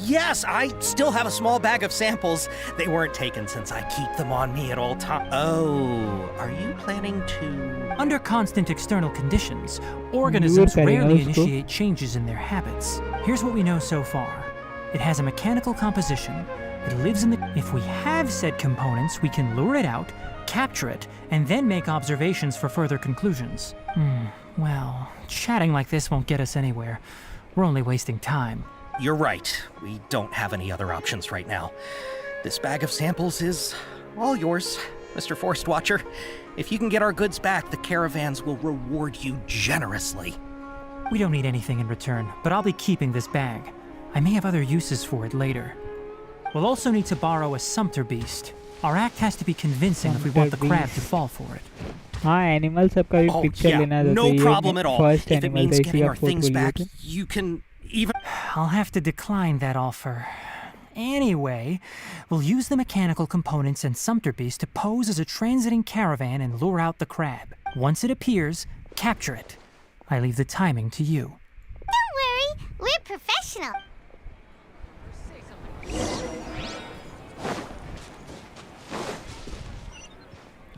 Yes, I still have a small bag of samples. They weren't taken since I keep them on me at all times. Oh, are you planning to— Under constant external conditions, organisms करेगा rarely उसको। initiate changes in their habits. Here's what we know so far. It has a mechanical composition. It lives in the... If we have said components, we can lure it out, capture it, and then make observations for further conclusions. Well, chatting like this won't get us anywhere. We're only wasting time. You're right. We don't have any other options right now. This bag of samples is all yours, Mr. Forest Watcher. If you can get our goods back, the caravans will reward you generously. We don't need anything in return, but I'll be keeping this bag. I may have other uses for it later. We'll also need to borrow a mr.beast. Our act has to be convincing if we want the crab to fall for it. हाँ animal सब का भी Oh, picture yeah, लेना था no तो problem at ये all. First If it animal means था इसी getting का our things पोर्टफोलियो back, था you can even— I'll have to decline that offer. Anyway, we'll use the mechanical components and mr.beast to pose as a transiting caravan and lure out the crab. Once it appears, capture it. I leave the timing to you. Don't worry. We're professional.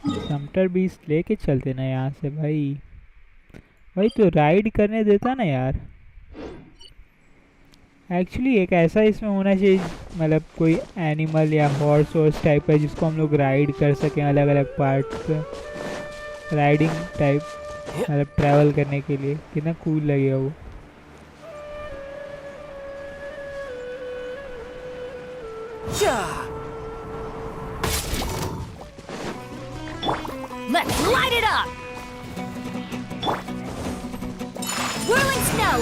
मr.beast लेके चलते ना यहाँ से भाई भाई तो ride करने देता ना यार। एक्चुअली एक ऐसा इसमें होना चाहिए, मतलब कोई एनिमल या हॉर्स वॉर्स टाइप है जिसको हम लोग राइड कर सकें अलग अलग पार्ट पे, राइडिंग टाइप, मतलब ट्रैवल करने के लिए। कितना कूल लगेगा वो। Let's light it up! Whirling snow!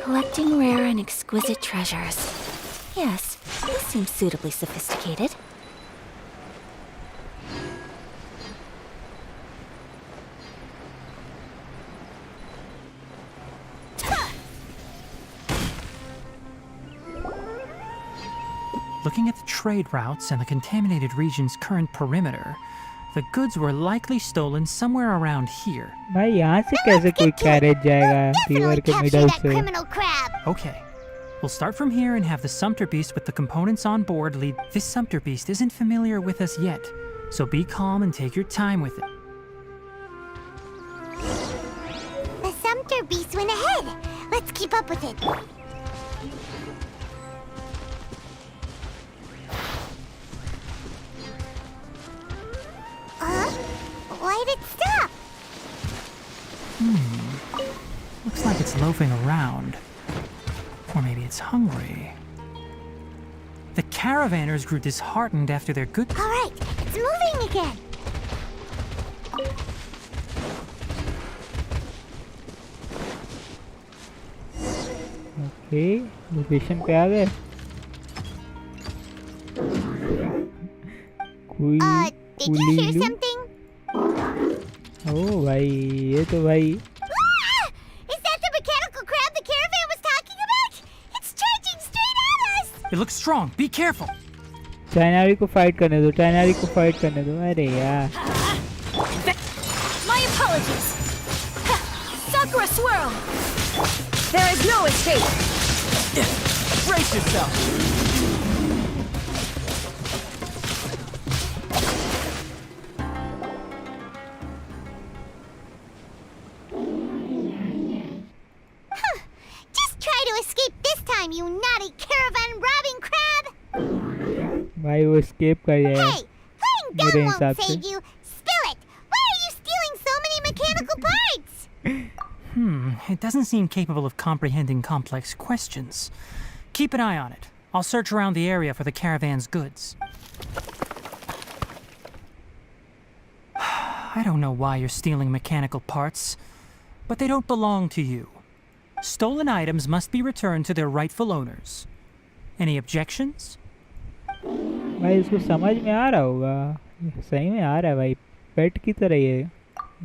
Collecting rare and exquisite treasures. Yes, this seems suitably sophisticated. Looking at the trade routes and the contaminated region's current perimeter, the goods were likely stolen somewhere around here. भाई यहाँ से कैसे कोई carriage जाएगा river के middle से? Okay. We'll start from here and have the Sumpter Beast with the components on board lead. This Sumpter Beast isn't familiar with us yet, so be calm and take your time with it. The Sumpter Beast went ahead. Let's keep up with it. Why'd it stop? Looks like it's loafing around. Or maybe it's hungry. The caravanners grew disheartened after their good... All right, it's moving again. Okay, location पे आ गए। कोई Did you hear something? ओ भाई, ये तो भाई Is that the mechanical crab the caravan was talking about? It's charging straight at us! It looks strong. Be careful. चाइनारी को fight करने दो, चाइनारी को फाइट करने दो। अरे यार। My apologies. Sakura swirl. There is no escape. Brace yourself. Just try to escape this time, you naughty caravan robbing crab! भाई वो escape कर जाएगा। Hey, playing मेरे dumb हिसाब won't से। save you. Spill it! Why are you stealing so many mechanical parts? It doesn't seem capable of comprehending complex questions. Keep an eye on it. I'll search around the area for the caravan's goods. I don't know why you're stealing mechanical parts, but they don't belong to you. Stolen items must be returned to their rightful owners. Any objections? भाई इसको समझ में आ रहा होगा, सही में आ रहा है भाई, पेट की तरह ये।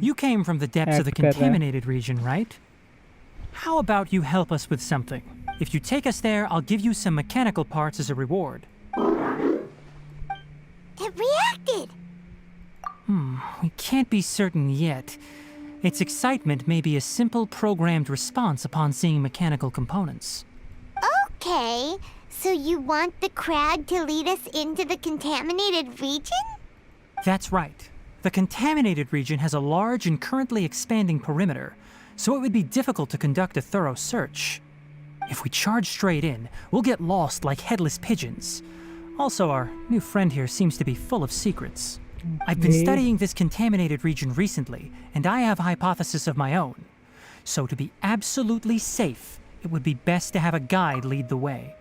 You came from the depths of the contaminated region, right? How about you help us with something? If you take us there, I'll give you some mechanical parts as a reward. It reacted! We can't be certain yet. Its excitement may be a simple programmed response upon seeing mechanical components. Okay, so you want the crab to lead us into the contaminated region? That's right. The contaminated region has a large and currently expanding perimeter, so it would be difficult to conduct a thorough search. If we charge straight in, we'll get lost like headless pigeons. Also, our new friend here seems to be full of secrets. I've been studying this contaminated region recently, and I have a hypothesis of my own. So to be absolutely safe, it would be best to have a guide lead the way.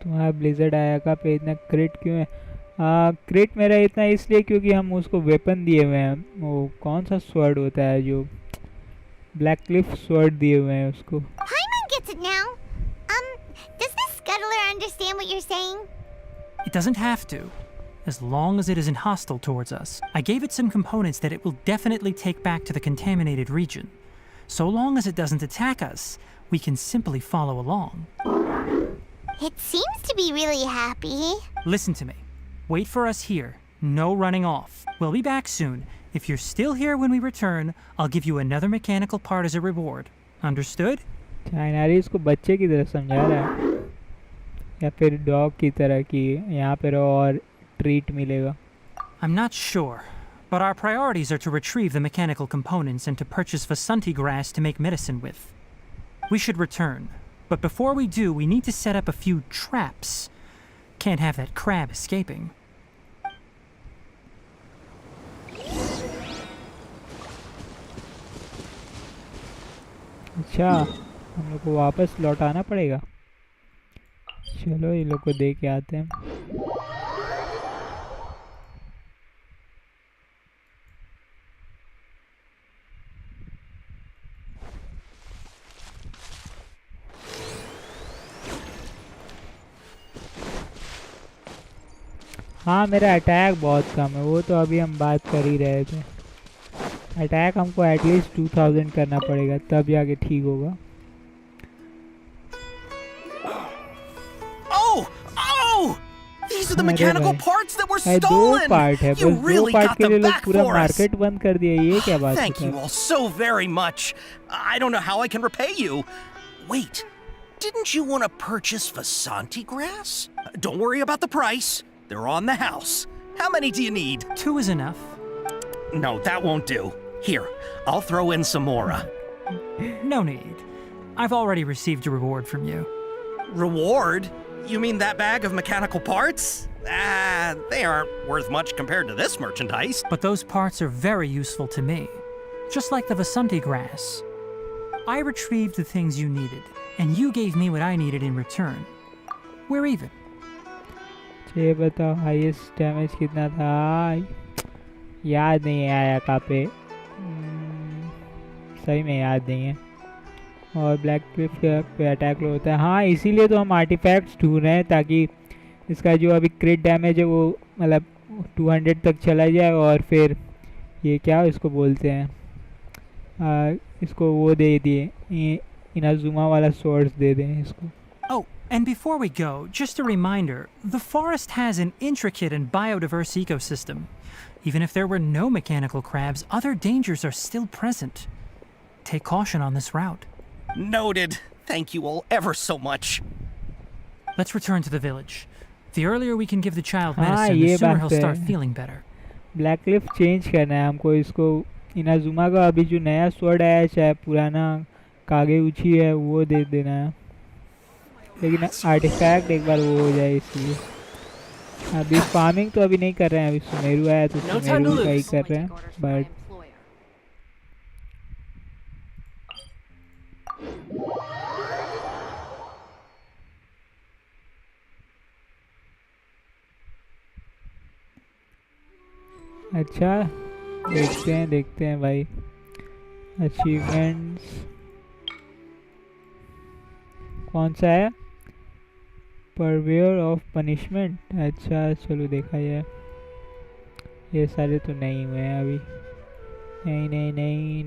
तुम्हारा Blizzard आयाका पे इतना क्रिट क्यों है? क्रिट मेरा इतना इसलिए क्योंकि हम उसको वेपन दिए हुए हैं। वो कौन सा स्वॉर्ड होता है जो ब्लैक क्लिफ स्वॉर्ड दिए हुए हैं उसको। Paimon gets it now. Does the scuttler understand what you're saying? It doesn't have to, as long as it isn't hostile towards us. I gave it some components that it will definitely take back to the contaminated region. So long as it doesn't attack us, we can simply follow along. It seems to be really happy. Listen to me. Wait for us here. No running off. We'll be back soon. If you're still here when we return, I'll give you another mechanical part as a reward. Understood? चाइनारी इसको बच्चे की तरह समझा रहा है या फिर dog की तरह कि यहाँ पर और ट्रीट मिलेगा. I'm not sure, but our priorities are to retrieve the mechanical components and to purchase Vasanti grass to make medicine with. We should return, but before we do, we need to set up a few traps. Can't have that crab escaping. अच्छा, हम लोग को वापस लौटाना पड़ेगा. चलो ये लोग को दे के आते हैं. हाँ मेरा अटैक बहुत कम है, वो तो अभी हम बात कर ही रहे थे. अटैक हमको एटलीस्ट 2000 करना पड़ेगा तब जाके ठीक होगा. Oh! These are the mechanical parts that were दो stolen! पार्ट है, You बस दो really पार्ट got के लिए them लोग back पूरा for us! मार्केट बंद कर दिया. ये क्या बात Thank you all so very much. I don't know how I can repay you. Wait, didn't you want to purchase Vasanti grass? Don't worry about the price. They're on the house. How many do you need? 2 is enough. No, that won't do. Here, I'll throw in some more. No need. I've already received a reward from you. Reward? You mean that bag of mechanical parts? They aren't worth much compared to this merchandise. But those parts are very useful to me. Just like the Vasanti grass. I retrieved the things you needed, and you gave me what I needed in return. We're even. ये बताओ highest damage कितना था. याद नहीं आया कहाँ पे. सही में याद नहीं है. और ब्लैक क्लिफ पे अटैक लो होता है. हाँ इसीलिए तो हम आर्टिफैक्ट्स ढूंढ रहे हैं ताकि इसका जो अभी क्रिट डैमेज है वो मतलब 200 तक चला जाए. और फिर ये क्या इसको बोलते हैं, इसको वो दे दिए इनाजुमा वाला सोर्स दे दें इसको. Oh, and before we go, just a reminder, the forest has an intricate and biodiverse ecosystem. Even if there were no mechanical crabs, other dangers are still present. Take caution on this route. Noted. Thank you all ever so much. Let's return to the village. The earlier we can give the child हाँ medicine, ये the sooner बात he'll है. start feeling better. Black Cliff change करना है हमको. इसको Inazuma का अभी जो नया स्वॉर्ड आया है चाहे पुराना कागे उची है वो दे देना है. लेकिन आर्टिफैक्ट एक बार वो हो जाए इसलिए. अभी फार्मिंग तो अभी नहीं कर रहे हैं. अभी सुमेरु आया तो सुमेरु का ही कर रहे हैं. बट अच्छा देखते हैं भाई. अचीवमेंट्स कौन सा है. परवेयर ऑफ पनिशमेंट. अच्छा चलो देखा जाए. ये सारे तो नहीं हुए हैं अभी. नहीं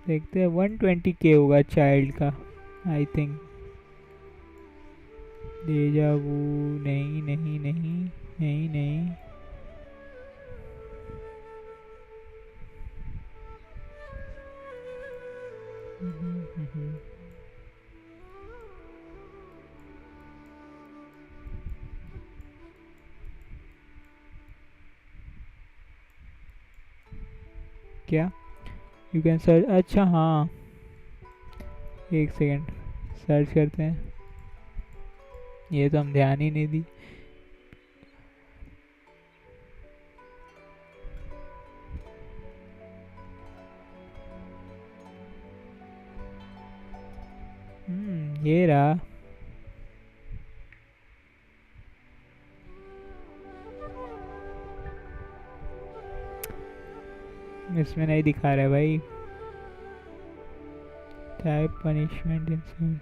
देखते हैं. 120k होगा चाइल्ड का आई थिंक. डेजावू नहीं. क्या यू कैन सर्च. अच्छा हाँ एक सेकेंड सर्च करते हैं. ये तो हम ध्यान ही नहीं दी. ये रहा. इसमें नहीं दिखा रहा है भाई. टाइप पनिशमेंट इन.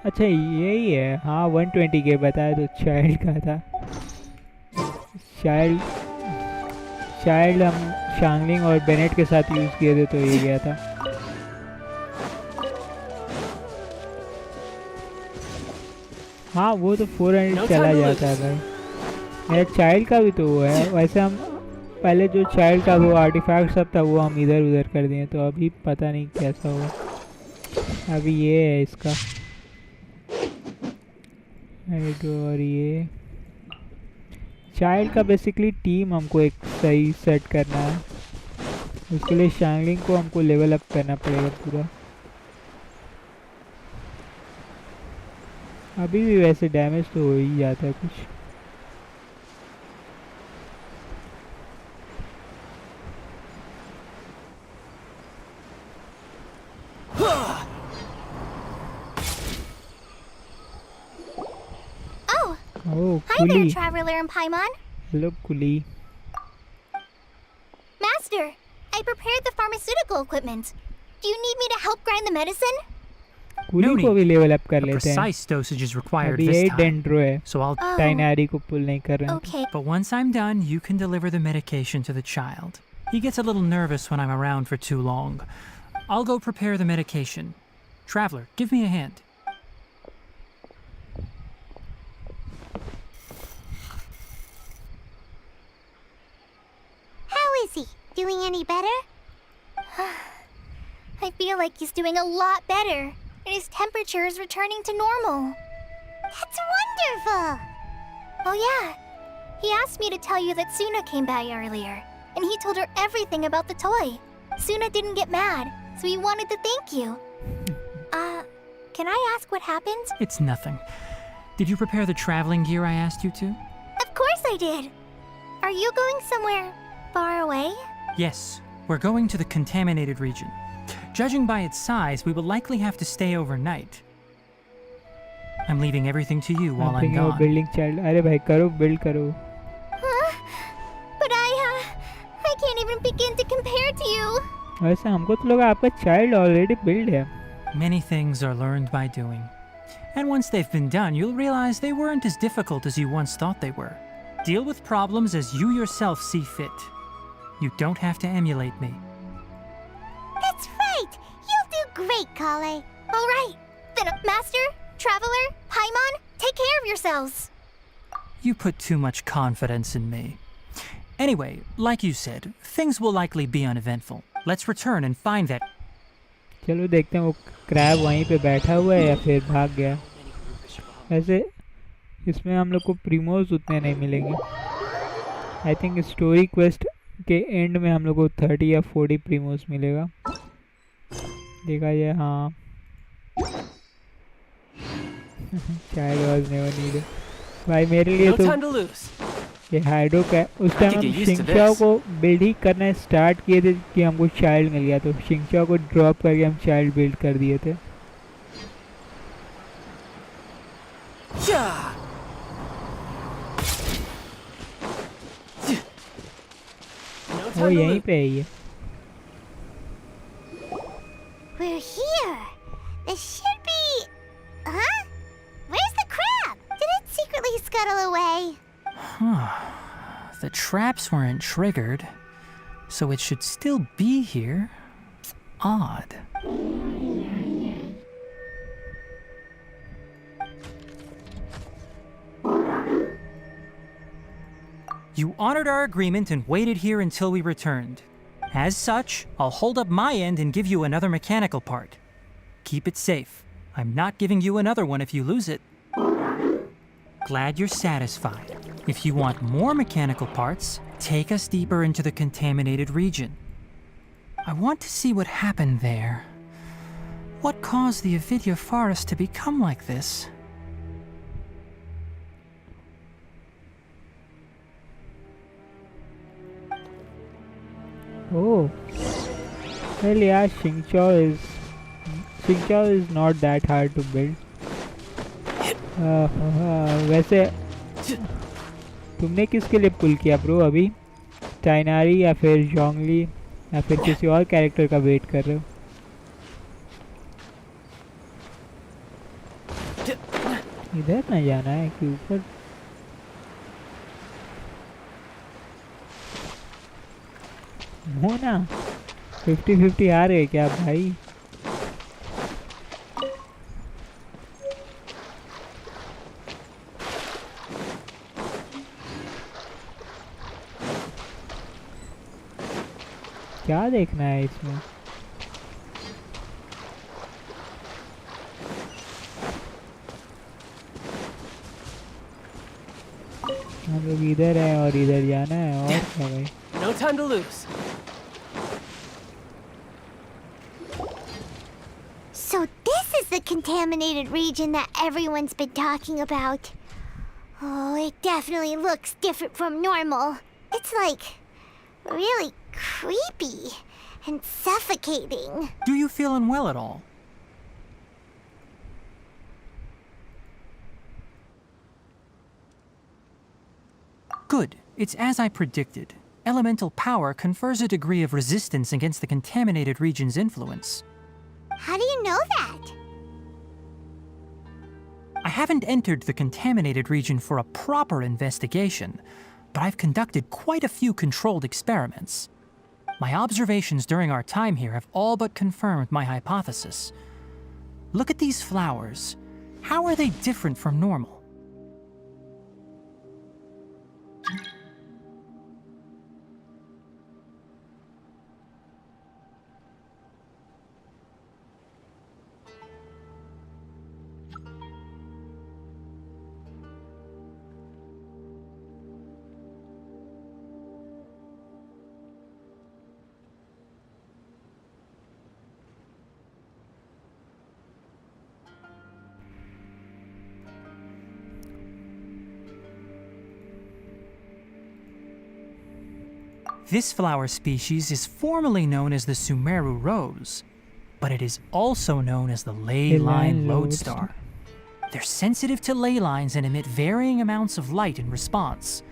अच्छा यही है. हाँ 120k बताया तो चाइल्ड का था. चाइल्ड हम शांगलिंग और बेनेट के साथ यूज़ किए थे तो ये गया था। हाँ वो तो 400 चला जाता है भाई। मेरा चाइल्ड का भी तो वो है। वैसे हम पहले जो चाइल्ड का वो आर्टिफैक्ट सब था वो हम इधर उधर कर दिए, तो अभी पता नहीं कैसा होगा। अभी ये है इसका और ये चाइल्ड का बेसिकली टीम हमको एक सही सेट करना है। उसके लिए शांगलिंग को हमको लेवल अप करना पड़ेगा पूरा। अभी भी वैसे डैमेज तो हो ही जाता है कुछ। Oh, hi there, Traveler and Paimon. Hello, Kuli. Master, I prepared the pharmaceutical equipment. Do you need me to help grind the medicine? Kuli को भी लेवल अप कर लेते हैं। Precise dosage is required अभी this ये time. Dendro है, So I'll. टाइनारी को पुल नहीं कर रहे हैं। Okay. But once I'm done, you can deliver the medication to the child. He gets a little nervous when I'm around for too long. I'll go prepare the medication. Traveler, give me a hand. How is he? Doing any better? I feel like he's doing a lot better, and his temperature is returning to normal. That's wonderful! Oh yeah, he asked me to tell you that Suna came by earlier, and he told her everything about the toy. Suna didn't get mad, so he wanted to thank you. Can I ask what happened? It's nothing. Did you prepare the traveling gear I asked you to? Of course I did! Are you going somewhere far away? Yes, we're going to the contaminated region. Judging by its size, we will likely have to stay overnight. I'm leaving everything to you while I'm gone. Building child. अरे भाई करो, build करो। Huh? But I can't even begin to compare to you. वैसे हमको तो लगा आपका child already build है। Many things are learned by doing. And once they've been done, you'll realize they weren't as difficult as you once thought they were. Deal with problems as you yourself see fit. You don't have to emulate me. That's right! You'll do great, Kale. All right. Then, Master, Traveler, Paimon, take care of yourselves. You put too much confidence in me. Anyway, like you said, things will likely be uneventful. Let's return and find that. चलो देखते हैं वो crab वहीं पे बैठा हुआ है या फिर भाग गया। वैसे इसमें हम लोग को प्रीमोस उतने नहीं मिलेंगे। आई थिंक स्टोरी क्वेस्ट के एंड में हम लोग को 30 या 40 प्रीमोस मिलेगा। देखा जाए। हाँ चाइल्ड वाज नेवर नीडेड। भाई मेरे लिए तो ये हाइडो का उस टाइम हम शिंगचाओ को बिल्ड ही करना स्टार्ट किए थे कि हमको चाइल्ड मिल गया, तो शिंगचाओ को ड्रॉप करके हम चाइल्ड बिल्ड कर दिए थे। वो यहीं पे है ये। We're here. This should be... Huh? Where's the crab? Did it secretly scuttle away? The traps weren't triggered, so it should still be here. Odd. You honored our agreement and waited here until we returned. As such, I'll hold up my end and give you another mechanical part. Keep it safe. I'm not giving you another one if you lose it. Glad you're satisfied. If you want more mechanical parts, take us deeper into the contaminated region. I want to see what happened there. What caused the Avidya forest to become like this? Oh, well, yeah, Xingqiao is not that hard to build. वैसे तुमने किसके लिए पुल किया bro अभी? टाइनारी या फिर जोंगली या फिर किसी और कैरेक्टर का वेट कर रहे हो? इधर ना जाना है कि ऊपर? हो ना 50-50 आ रहे क्या भाई? क्या देखना है इसमें? हम लोग इधर हैं और इधर जाना है और क्या भाई? No time to lose. So this is the contaminated region that everyone's been talking about. Oh, it definitely looks different from normal. It's like really creepy and suffocating. Do you feel unwell at all? Good. It's as I predicted. Elemental power confers a degree of resistance against the contaminated region's influence. How do you know that? I haven't entered the contaminated region for a proper investigation, but I've conducted quite a few controlled experiments. My observations during our time here have all but confirmed my hypothesis. Look at these flowers. How are they different from normal? This flower species is formally known as the Sumeru rose, but it is also known as the ley line lodestar. They're sensitive to ley lines and emit varying amounts of light in response.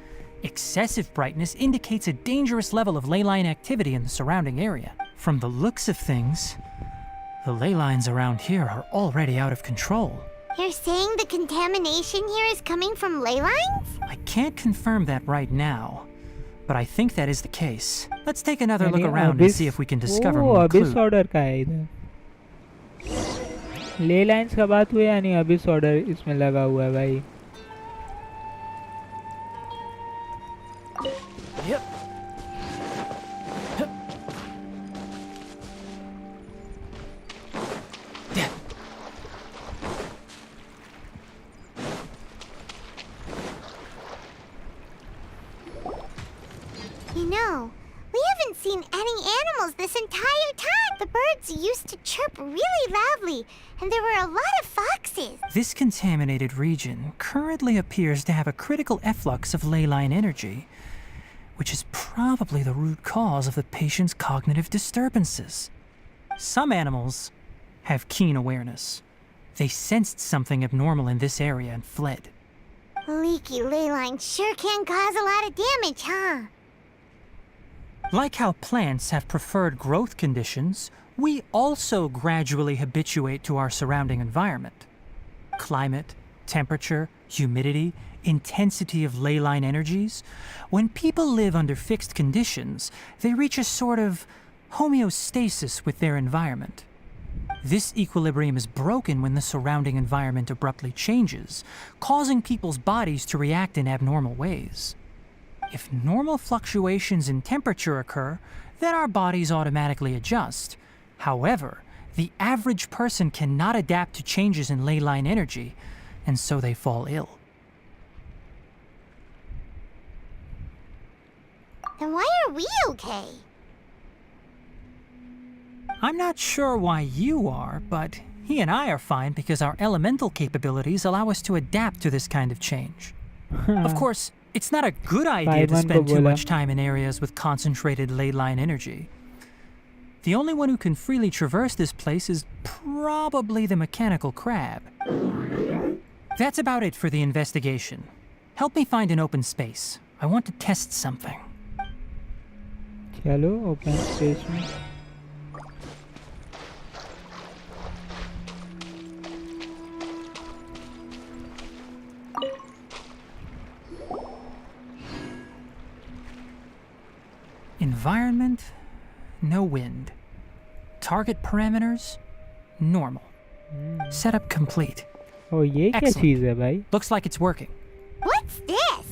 Excessive brightness indicates a dangerous level of ley line activity in the surrounding area. From the looks of things, the ley lines around here are already out of control. You're saying the contamination here is coming from ley lines? I can't confirm that right now, but I think that is the case. Let's take another look around and see if we can discover more clues. Abish order का है इधर. ले lines का बात हुआ यानी Abish order इसमें लगा हुआ है भाई. Yep. You know, we haven't seen any animals this entire time. The birds used to chirp really loudly, and there were a lot of foxes. This contaminated region currently appears to have a critical efflux of ley line energy, which is probably the root cause of the patient's cognitive disturbances. Some animals have keen awareness. They sensed something abnormal in this area and fled. Leaky ley lines sure can cause a lot of damage, huh? Like how plants have preferred growth conditions, we also gradually habituate to our surrounding environment. Climate, temperature, humidity, intensity of ley line energies. When people live under fixed conditions, they reach a sort of homeostasis with their environment. This equilibrium is broken when the surrounding environment abruptly changes, causing people's bodies to react in abnormal ways. If normal fluctuations in temperature occur, then our bodies automatically adjust. However, the average person cannot adapt to changes in ley line energy, and so they fall ill. Then why are we okay? I'm not sure why you are, but he and I are fine because our elemental capabilities allow us to adapt to this kind of change. Of course, it's not a good idea to spend too much time in areas with concentrated ley line energy. The only one who can freely traverse this place is probably the mechanical crab. That's about it for the investigation. Help me find an open space. I want to test something. चलो open space में. Environment, no wind. Target parameters, normal. Setup complete. Oh, ये क्या Excellent. चीज़ है भाई? Looks like it's working. What's this?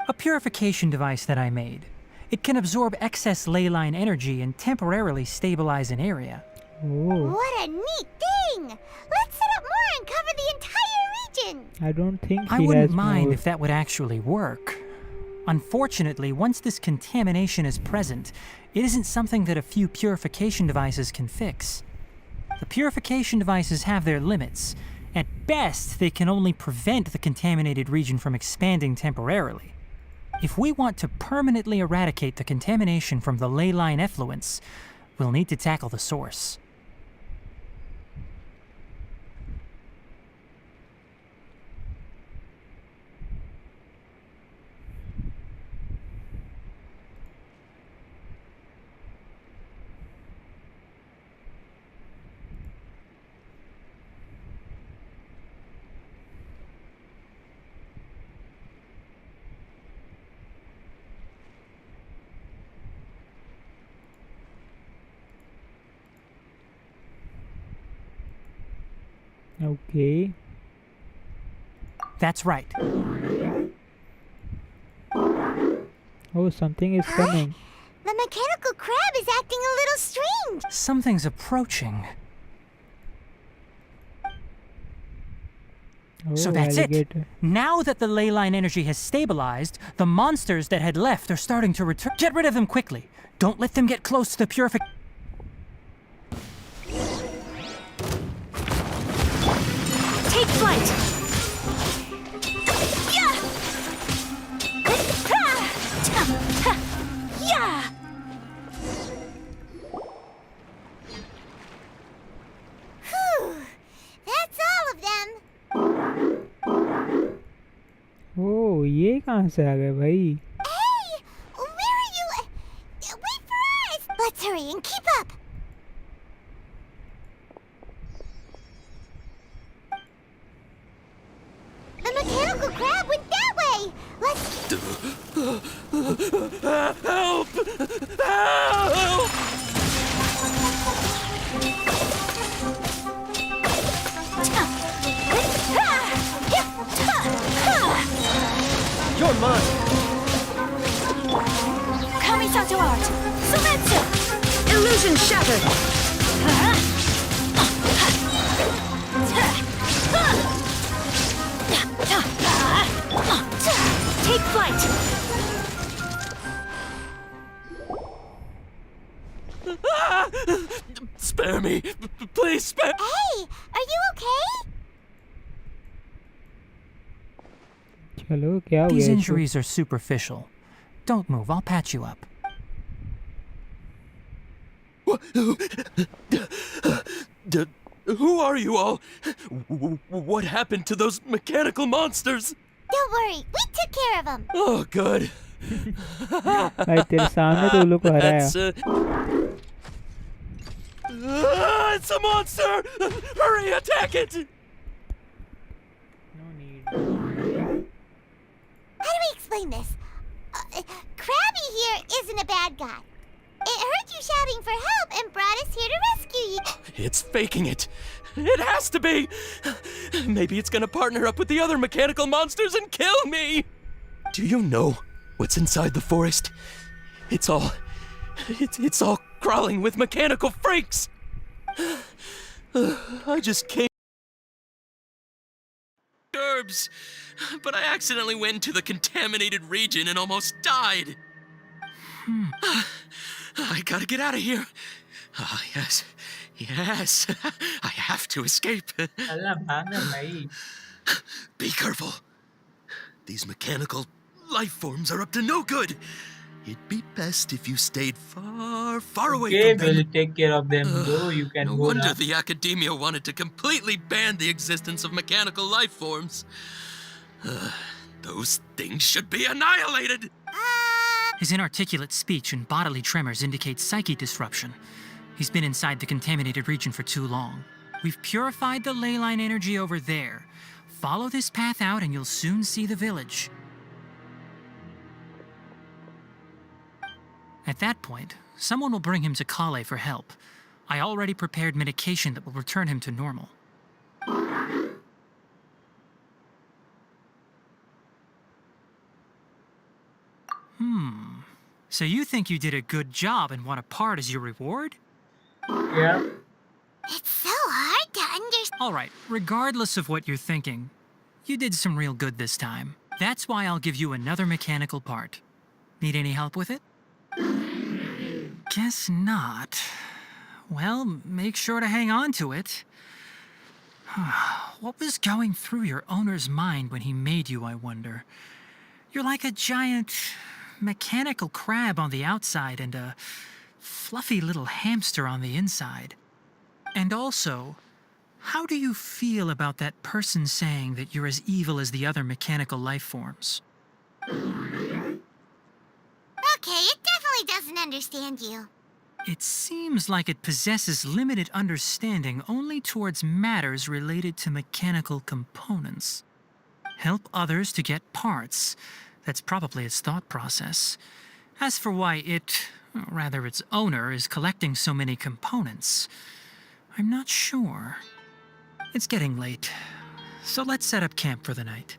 A purification device that I made. It can absorb excess ley line energy and temporarily stabilize an area. Oh, What a neat thing! Let's set up more and cover the entire region! I don't think I he wouldn't has mind more. if that would actually work. Unfortunately, once this contamination is present, it isn't something that a few purification devices can fix. The purification devices have their limits. At best, they can only prevent the contaminated region from expanding temporarily. If we want to permanently eradicate the contamination from the ley line effluents, we'll need to tackle the source. Okay. That's right. Oh, something is coming. The mechanical crab is acting a little strange! Something's approaching. Oh, So that's alligator. it. Now that the ley line energy has stabilized, the monsters that had left are starting to return. Get rid of them quickly. Don't let them get close to the purific. Take flight! Yeah! Yeah! Whew! That's all of them! Oh, ये कहाँ से आ गए भाई? Hey! Where are you? Wait for us! Let's hurry and keep up! The mechanical crab went that way! Let's... Help! Help! You're mine! Kamisato art! Sumetsu! Illusion shattered! Take flight! Ah! Spare me! Please spare... Hey! Are you okay? चलो क्या हो These गया इसको? injuries are superficial. Don't move, I'll patch you up. Who are you all? What happened to those mechanical monsters? Don't worry, we took care of them. Oh, good. भाई तेरे सामने तो उन लोग को हराया. That's it's a monster! Hurry, attack it! No need. How do we explain this? Krabby here isn't a bad guy. It heard you shouting for help and brought us here to rescue you. It's faking it. It has to be. Maybe it's gonna partner up with the other mechanical monsters and kill me. Do you know what's inside the forest? It's all crawling with mechanical freaks. I just came herbs, but I accidentally went into the contaminated region and almost died. I gotta get out of here. Ah, yes. Yes. I have to escape. Be careful. These mechanical life forms are up to no good. It'd be best if you stayed far, far away Okay, from them. we'll take care of them. Go, you can No go wonder now. the academia wanted to completely ban the existence of mechanical life forms. Those things should be annihilated. His inarticulate speech and bodily tremors indicate psyche disruption. He's been inside the contaminated region for too long. We've purified the ley line energy over there. Follow this path out and you'll soon see the village. At that point, someone will bring him to Kale for help. I already prepared medication that will return him to normal. So you think you did a good job and want a part as your reward? Yeah. It's so hard to understand. Alright, regardless of what you're thinking, you did some real good this time. That's why I'll give you another mechanical part. Need any help with it? Guess not. Well, make sure to hang on to it. What was going through your owner's mind when he made you, I wonder? You're like a giant mechanical crab on the outside and a fluffy little hamster on the inside. And also, how do you feel about that person saying that you're as evil as the other mechanical life forms? Okay, it definitely doesn't understand you. It seems like it possesses limited understanding only towards matters related to mechanical components. Help others to get parts. That's probably its thought process. As for why it, or rather its owner, is collecting so many components, I'm not sure. It's getting late, so let's set up camp for the night.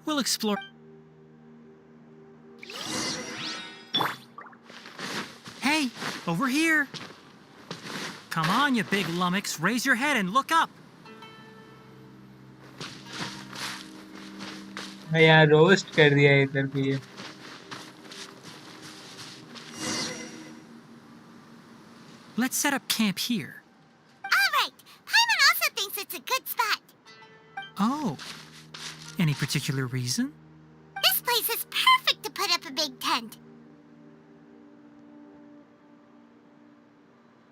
We'll explore... Hey, over here! Come on, you big lummox, raise your head and look up! मैं यहाँ roast कर दिया इधर पे ये. Let's set up camp here. Alright, Paimon also thinks it's a good spot. Oh, any particular reason? This place is perfect to put up a big tent.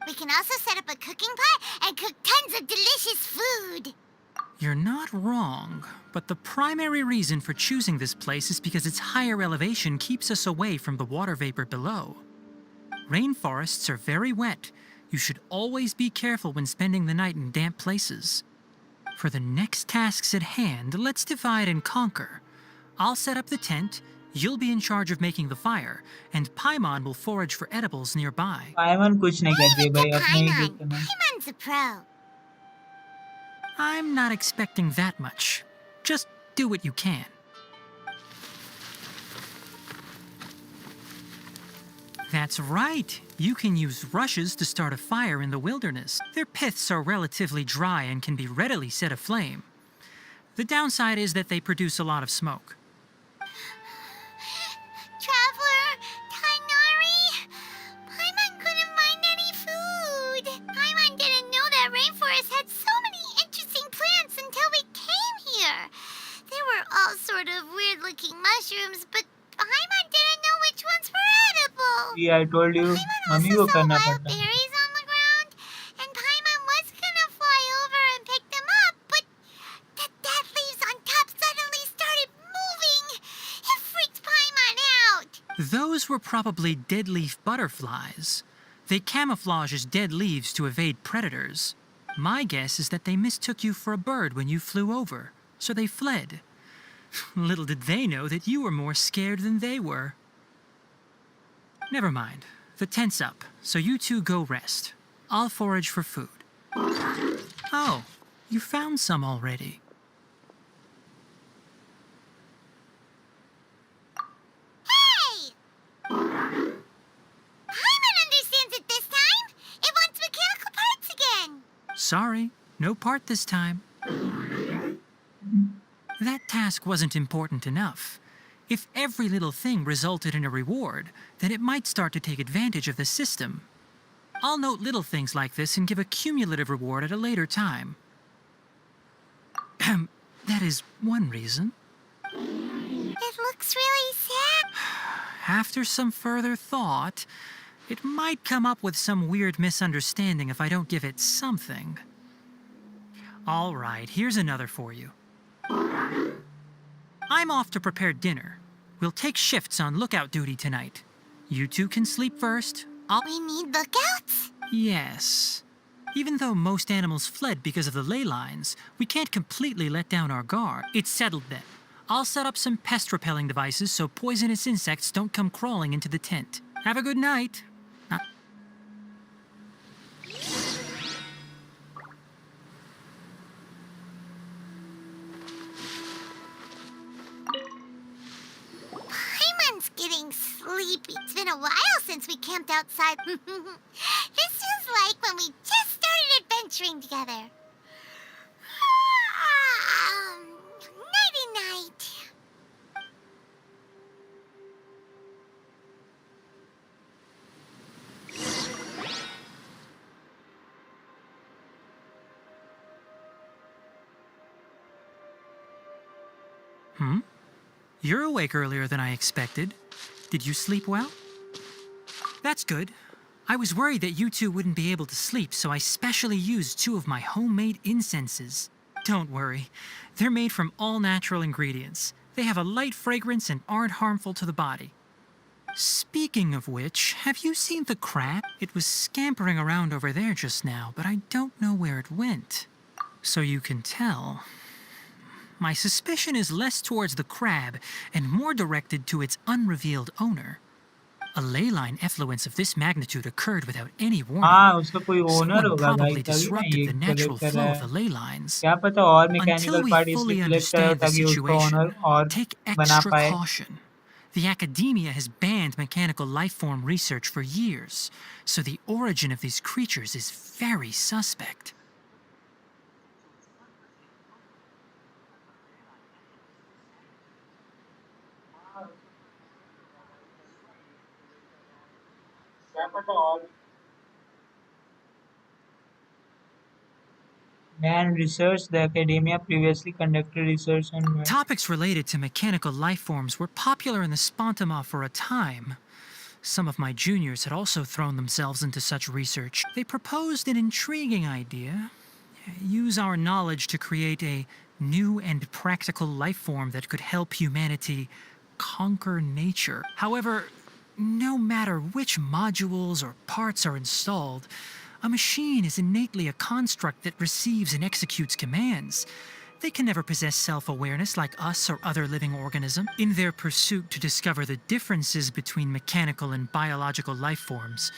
We can also set up a cooking pot and cook tons of delicious food. You're not wrong, but the primary reason for choosing this place is because its higher elevation keeps us away from the water vapor below. Rainforests are very wet. You should always be careful when spending the night in damp places. For the next tasks at hand, let's divide and conquer. I'll set up the tent, you'll be in charge of making the fire, and Paimon will forage for edibles nearby. पाइमन कुछ नहीं करती भाई अपने ही Paimon. खेत में. Paimon's a pro. I'm not expecting that much. Just do what you can. That's right. You can use rushes to start a fire in the wilderness. Their piths are relatively dry and can be readily set aflame. The downside is that they produce a lot of smoke. Traveler, Tainari, Paimon couldn't find any food. Paimon didn't know that rainforest had so many interesting plants until we came here. There were all sort of weird-looking mushrooms, but Paimon didn't know which ones were edible. Yeah, I told you. Paimon mummy को also saw करना wild पड़ता है. berries on the ground, and Paimon was gonna fly over and pick them up, but the dead leaves on top suddenly started moving. It freaked Paimon out. Those were probably dead leaf butterflies. They camouflage as dead leaves to evade predators. My guess is that they mistook you for a bird when you flew over, so they fled. Little did they know that you were more scared than they were. Never mind. The tent's up, so you two go rest. I'll forage for food. Oh, you found some already. Hey! Paimon understands it this time. It wants mechanical parts again. Sorry, no part this time. That task wasn't important enough. If every little thing resulted in a reward, then it might start to take advantage of the system. I'll note little things like this and give a cumulative reward at a later time. That is one reason. It looks really sad. After some further thought, it might come up with some weird misunderstanding if I don't give it something. All right, here's another for you. I'm off to prepare dinner. We'll take shifts on lookout duty tonight. You two can sleep first. We need lookouts? Yes. Even though most animals fled because of the ley lines, we can't completely let down our guard. It's settled then. I'll set up some pest-repelling devices so poisonous insects don't come crawling into the tent. Have a good night. Paimon's getting sleepy. It's been a while since we camped outside. This is like when we just started adventuring together. Nighty-night. You're awake earlier than I expected. Did you sleep well? That's good. I was worried that you two wouldn't be able to sleep, so I specially used 2 of my homemade incenses. Don't worry. They're made from all natural ingredients. They have a light fragrance and aren't harmful to the body. Speaking of which, have you seen the crab? It was scampering around over there just now, but I don't know where it went. So you can tell. My suspicion is less towards the crab and more directed to its unrevealed owner. A ley line effluence of this magnitude occurred without any warning. हाँ उसका कोई owner Someone होगा probably guys, तभी ना disrupted ये the natural collect कर flow रहा of the है. ley lines. क्या पता और Until मैकेनिकल we पार्ट इसलिए fully कलेक्ट कर रहा understand the ताकि उसका ओनर situation, और take बना extra पाए. caution. The academia has banned mechanical life form research for years, so the origin of these creatures is very suspect. And research, the academia previously conducted research on Topics related to mechanical life forms were popular in the Spontama for a time. Some of my juniors had also thrown themselves into such research. They proposed an intriguing idea. Use our knowledge to create a new and practical life form that could help humanity conquer nature. However, no matter which modules or parts are installed, a machine is innately a construct that receives and executes commands. They can never possess self-awareness like us or other living organisms. In their pursuit to discover the differences between mechanical and biological life forms,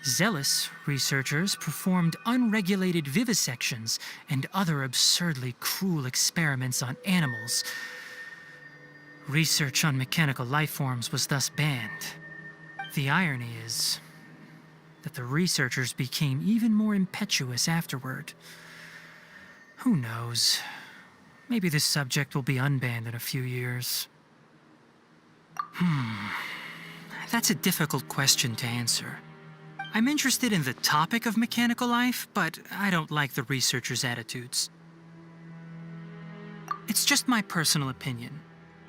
zealous researchers performed unregulated vivisections and other absurdly cruel experiments on animals. Research on mechanical life forms was thus banned. The irony is that the researchers became even more impetuous afterward. Who knows? Maybe this subject will be unbanned in a few years. That's a difficult question to answer. I'm interested in the topic of mechanical life, but I don't like the researchers' attitudes. It's just my personal opinion.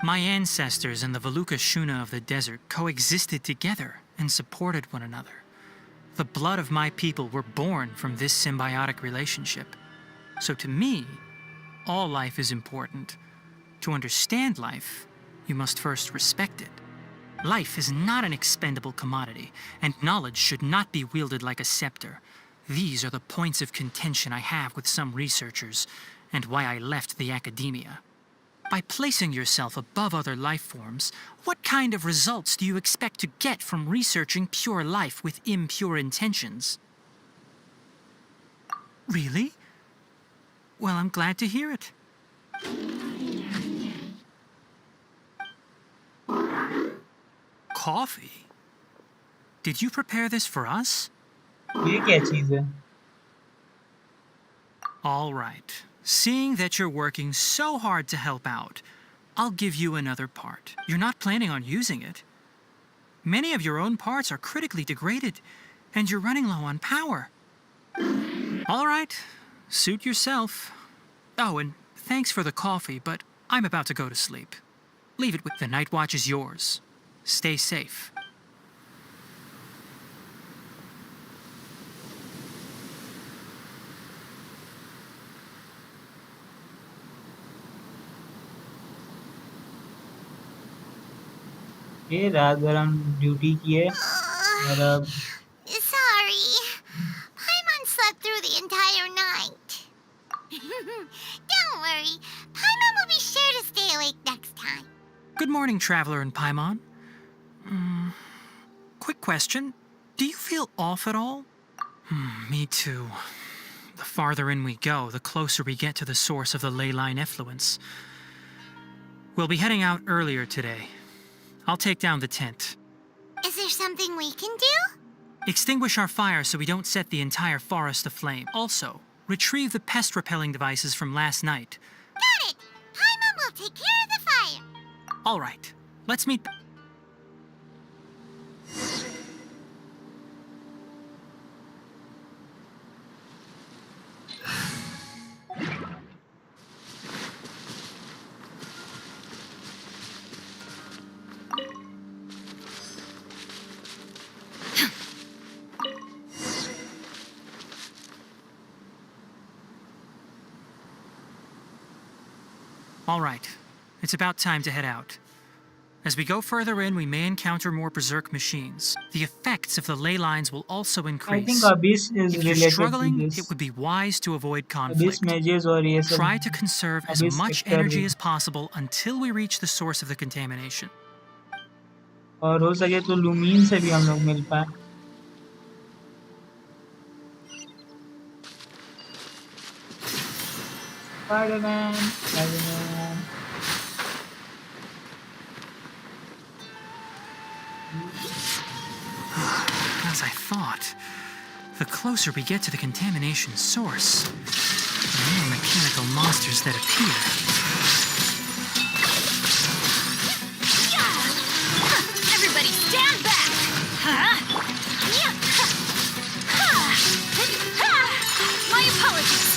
My ancestors and the Valuka Shuna of the desert coexisted together and supported one another. The blood of my people were born from this symbiotic relationship. So to me, all life is important. To understand life, you must first respect it. Life is not an expendable commodity, and knowledge should not be wielded like a scepter. These are the points of contention I have with some researchers, and why I left the academia. By placing yourself above other life forms, what kind of results do you expect to get from researching pure life with impure intentions? Really? Well, I'm glad to hear it. Coffee? Did you prepare this for us? ये क्या चीज़ है? All right. Seeing that you're working so hard to help out, I'll give you another part. You're not planning on using it. Many of your own parts are critically degraded, and you're running low on power. All right. Suit yourself. Oh, and thanks for the coffee, but I'm about to go to sleep. Leave it with the night watch is yours. Stay safe. ये रात भर हम duty की है और अब Sorry. Paimon slept through the entire night. Don't worry. Paimon will be sure to stay awake next time. Good morning, Traveler and Paimon. Quick question. Do you feel off at all? Me too. The farther in we go, the closer we get to the source of the ley line effluence. We'll be heading out earlier today. I'll take down the tent. Is there something we can do? Extinguish our fire so we don't set the entire forest aflame. Also, retrieve the pest-repelling devices from last night. Got it! Paimon will take care of the fire. All right, let's meet... All right, it's about time to head out. As we go further in, we may encounter more berserk machines. The effects of the ley lines will also increase. I think Abyss is If you're related struggling, to this. it would be wise to avoid Abyss conflict. mages और ये सब Try to conserve as Abyss much sector energy भी. as possible until we reach the source of the contamination. और हो सके तो लूमीन से भी हम लोग मिल पाए. Spider-Man, Spider-Man. As I thought, the closer we get to the contamination source, the more mechanical monsters that appear. Everybody stand back! My apologies.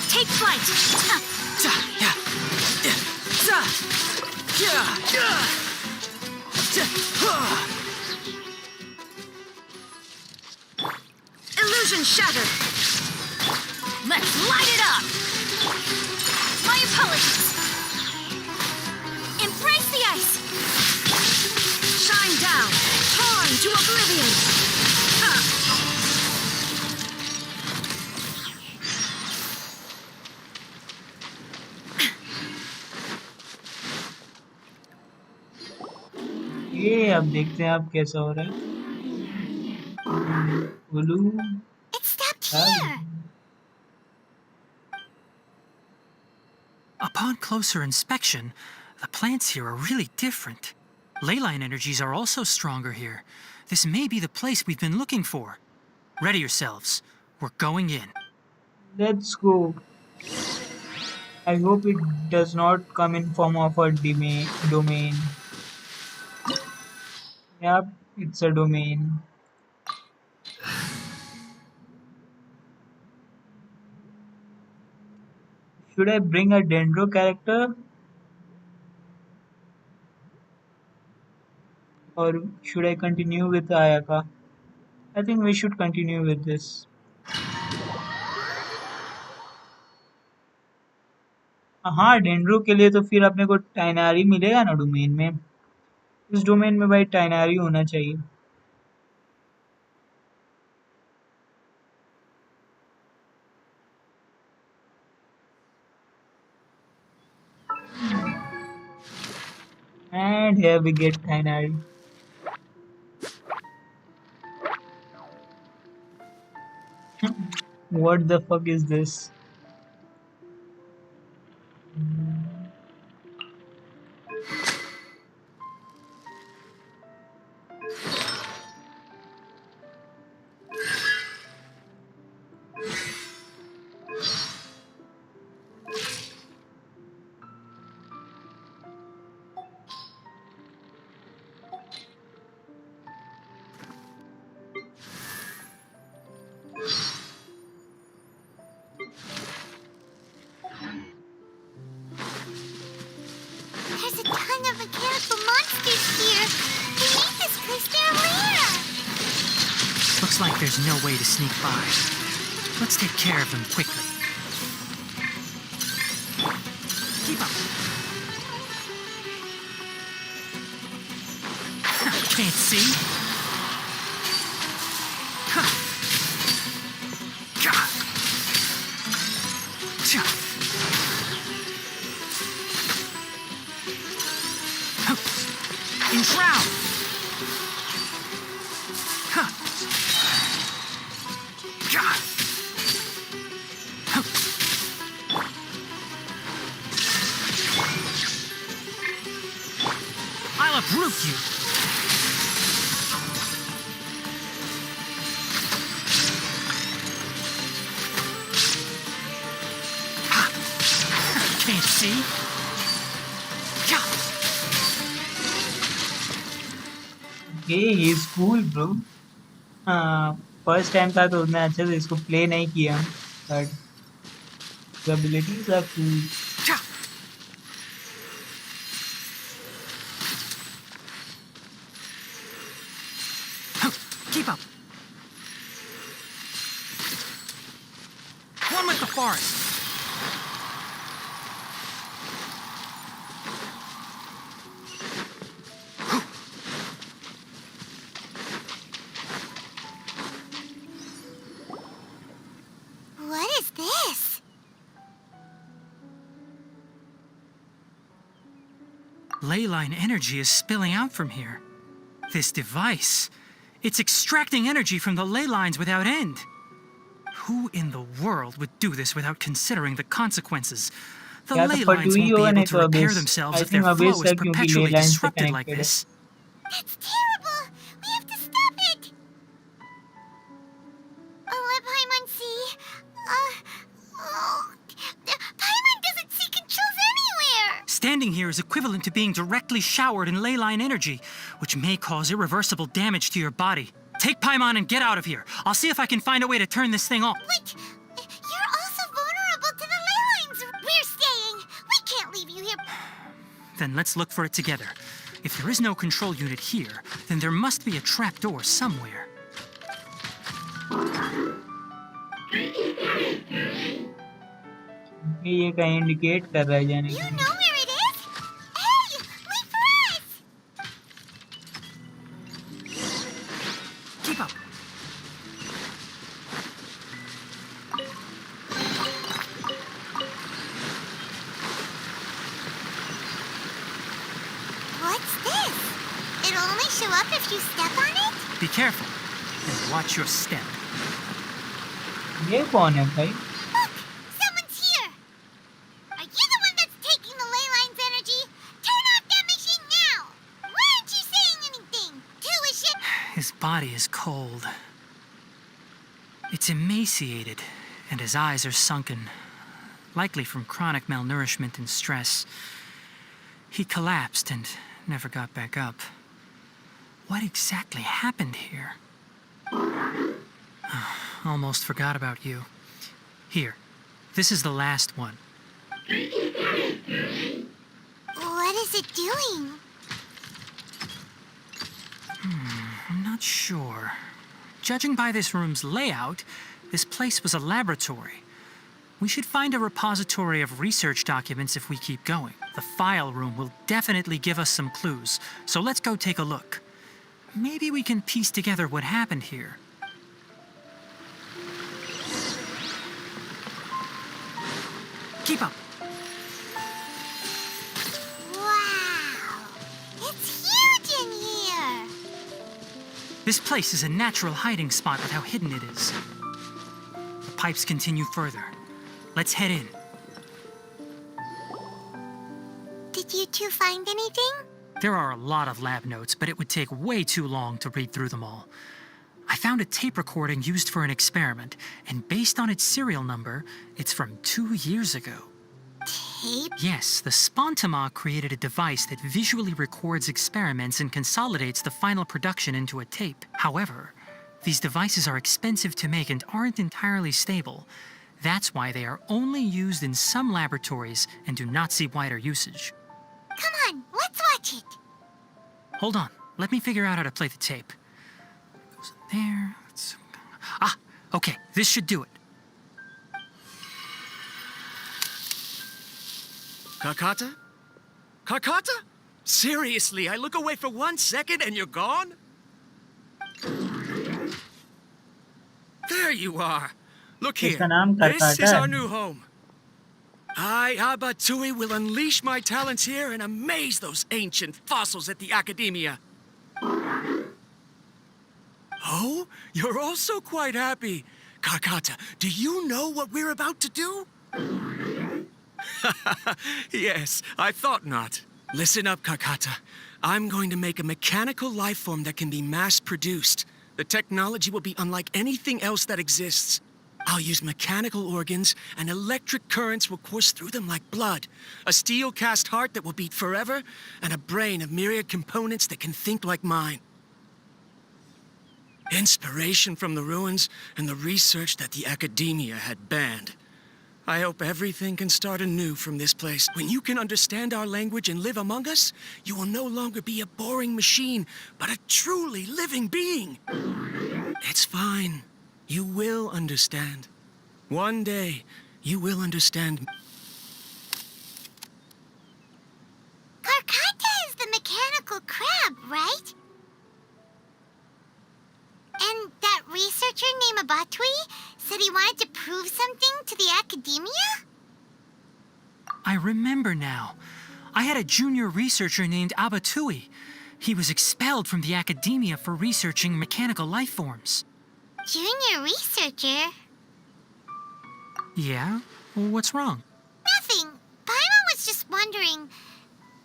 Take flight. Illusion shattered. Let's light it up. My apologies. Embrace the ice. Shine down. Torn to oblivion. ये अब देखते हैं अब कैसा हो रहा है. Blue. It stopped here. Upon closer inspection, the plants here are really different. Leyline energies are also stronger here. This may be the place we've been looking for. Ready yourselves. We're going in. Let's go. I hope it does not come in form of a domain. Yep, it's a domain. Should I bring a Dendro character? Or should I continue with Ayaka? I think we should continue with this. हाँ, dendro के लिए तो फिर अपने को टाइनारी मिलेगा ना domain में. इस डोमेन में भाई टाइनारी होना चाहिए. And here we get Tainari. What the fuck is this? There's a ton of mechanical monsters here. Beneath this place, they're rare. Looks like there's no way to sneak by. Let's take care of them quickly. Keep up. Can't see? Huh. Gah. Tch. Enshroud! Huh. God! Huh. I'll uproot you! Ha. Can't see? Okay, he's cool, bro. First time था तो उतना अच्छे से इसको play नहीं किया, but the abilities are cool. Keep up. One with the forest. What is this? Leyline energy is spilling out from here. This device, it's extracting energy from the ley lines without end. Who in the world would do this without considering the consequences? The या ley तो lines पटुई won't होगा be नहीं able तो to repair abyss. themselves I if their think flow abyss is है क्योंकि ले perpetually line से disrupted like connected है. this. That's terrible! We have to stop it! Oh, let Paimon see. Paimon doesn't see controls anywhere! Standing here is equivalent to being directly showered in ley line energy, which may cause irreversible damage to your body. Take Paimon and get out of here. I'll see if I can find a way to turn this thing off. Wait! You're also vulnerable to the ley lines! We're staying! We can't leave you here! Then let's look for it together. If there is no control unit here, then there must be a trapdoor somewhere. ये कहीं indicate कर रहा है जाने You के लिए. know where it is? Hey! Wait for us! Keep up. What's this? It'll only show up if you step on it? Be careful and watch your step. ये कौन है भाई? Look! Someone's here! Are you the one that's taking the ley line's energy? Turn off that machine now! Why aren't you saying anything? Tuition! His body is cold. It's emaciated, and his eyes are sunken, likely from chronic malnourishment and stress. He collapsed and never got back up. What exactly happened here? Almost forgot about you. Here, this is the last one. What is it doing? I'm not sure. Judging by this room's layout, this place was a laboratory. We should find a repository of research documents if we keep going. The file room will definitely give us some clues, so let's go take a look. Maybe we can piece together what happened here. Keep up. Wow! It's huge in here! This place is a natural hiding spot with how hidden it is. The pipes continue further. Let's head in. Did you two find anything? There are a lot of lab notes, but it would take way too long to read through them all. I found a tape recording used for an experiment, and based on its serial number, it's from 2 years ago. Tape? Yes, the Spontama created a device that visually records experiments and consolidates the final production into a tape. However, these devices are expensive to make and aren't entirely stable. That's why they are only used in some laboratories and do not see wider usage. Come on, let's watch it! Hold on, let me figure out how to play the tape. Goes in there. Ah, okay, this should do it. Kakata? Kakata? Seriously, I look away for 1 second and you're gone? There you are. Look here. इसका नाम This is Tartaglia our है. new home. I, Abatui, will unleash my talents here and amaze those ancient fossils at the Academia. Oh, you're also quite happy. Karkata, do you know what we're about to do? Yes, I thought not. Listen up, Karkata. I'm going to make a mechanical life form that can be mass-produced. The technology will be unlike anything else that exists. I'll use mechanical organs, and electric currents will course through them like blood. A steel-cast heart that will beat forever, and a brain of myriad components that can think like mine. Inspiration from the ruins and the research that the Academia had banned. I hope everything can start anew from this place. When you can understand our language and live among us, you will no longer be a boring machine, but a truly living being. It's fine. You will understand. One day, you will understand. Karkata is the mechanical crab, right? And that researcher named Abatui said he wanted to prove something to the Academia? I remember now. I had a junior researcher named Abatui. He was expelled from the Academia for researching mechanical life forms. Junior researcher? Yeah? What's wrong? Nothing. Paimon was just wondering,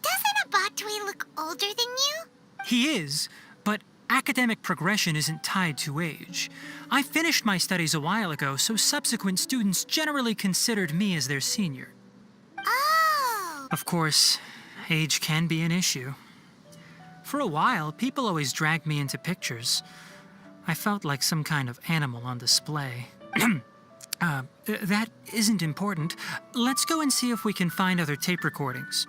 doesn't Abatui look older than you? He is, but academic progression isn't tied to age. I finished my studies a while ago, so subsequent students generally considered me as their senior. Oh! Of course, age can be an issue. For a while, people always dragged me into pictures. I felt like some kind of animal on display. That isn't important. Let's go and see if we can find other tape recordings.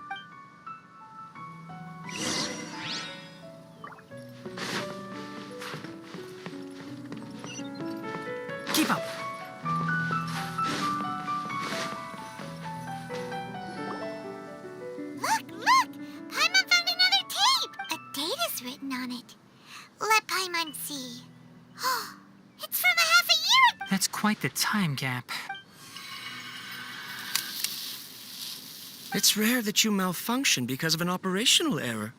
Keep up. Look, look! Paimon found another tape! A date is written on it. Let Paimon see. Oh, it's from a half a year ago! That's quite the time gap. It's rare that you malfunction because of an operational error.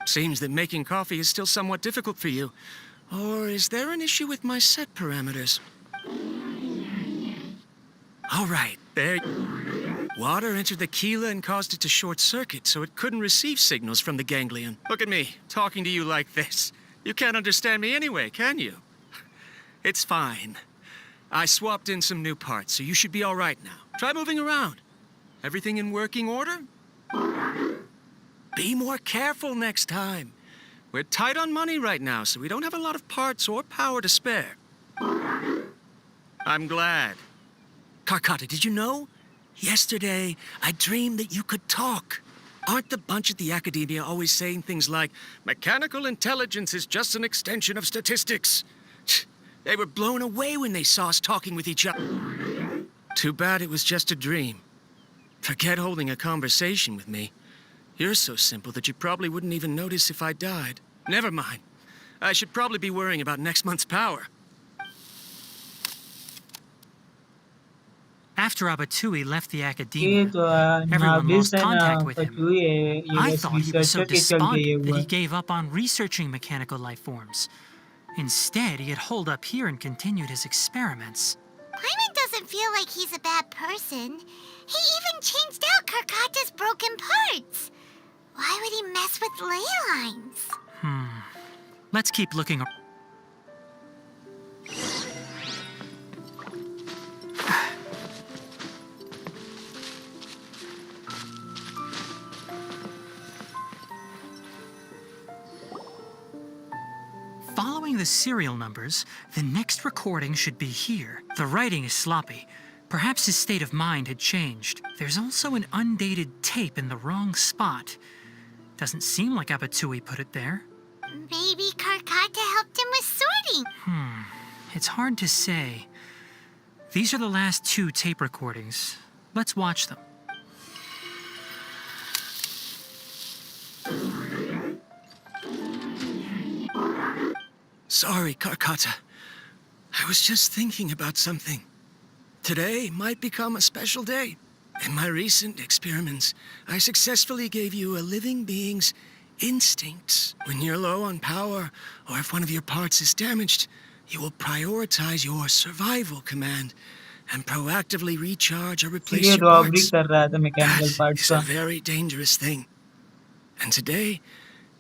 Seems that making coffee is still somewhat difficult for you. Or is there an issue with my set parameters? All right, there. Water entered the Childe and caused it to short-circuit, so it couldn't receive signals from the ganglion. Look at me, talking to you like this. You can't understand me anyway, can you? It's fine. I swapped in some new parts, so you should be all right now. Try moving around. Everything in working order? Be more careful next time. We're tight on money right now, so we don't have a lot of parts or power to spare. I'm glad. Karkata, did you know? Yesterday, I dreamed that you could talk. Aren't the bunch at the Academia always saying things like, mechanical intelligence is just an extension of statistics? They were blown away when they saw us talking with each other. Too bad it was just a dream. Forget holding a conversation with me. You're so simple that you probably wouldn't even notice if I died. Never mind. I should probably be worrying about next month's power. After Abatui left the Academia, everyone lost contact with him. I thought he was so despondent that he gave up on researching mechanical life forms. Instead, he had holed up here and continued his experiments. Paimon doesn't feel like he's a bad person. He even changed out Karkata's broken parts. Why would he mess with ley lines? Let's keep looking. Following the serial numbers, the next recording should be here. The writing is sloppy. Perhaps his state of mind had changed. There's also an undated tape in the wrong spot. Doesn't seem like Abatui put it there. Maybe Karkata helped him with sorting. It's hard to say. These are the last 2 tape recordings. Let's watch them. Sorry, Karkata. I was just thinking about something. Today might become a special day. In my recent experiments, I successfully gave you a living being's instincts. When you're low on power, or if one of your parts is damaged, you will prioritize your survival command and proactively recharge or replace ये your robbery parts. कर रहा था mechanical That parts is a का. very dangerous thing. And today,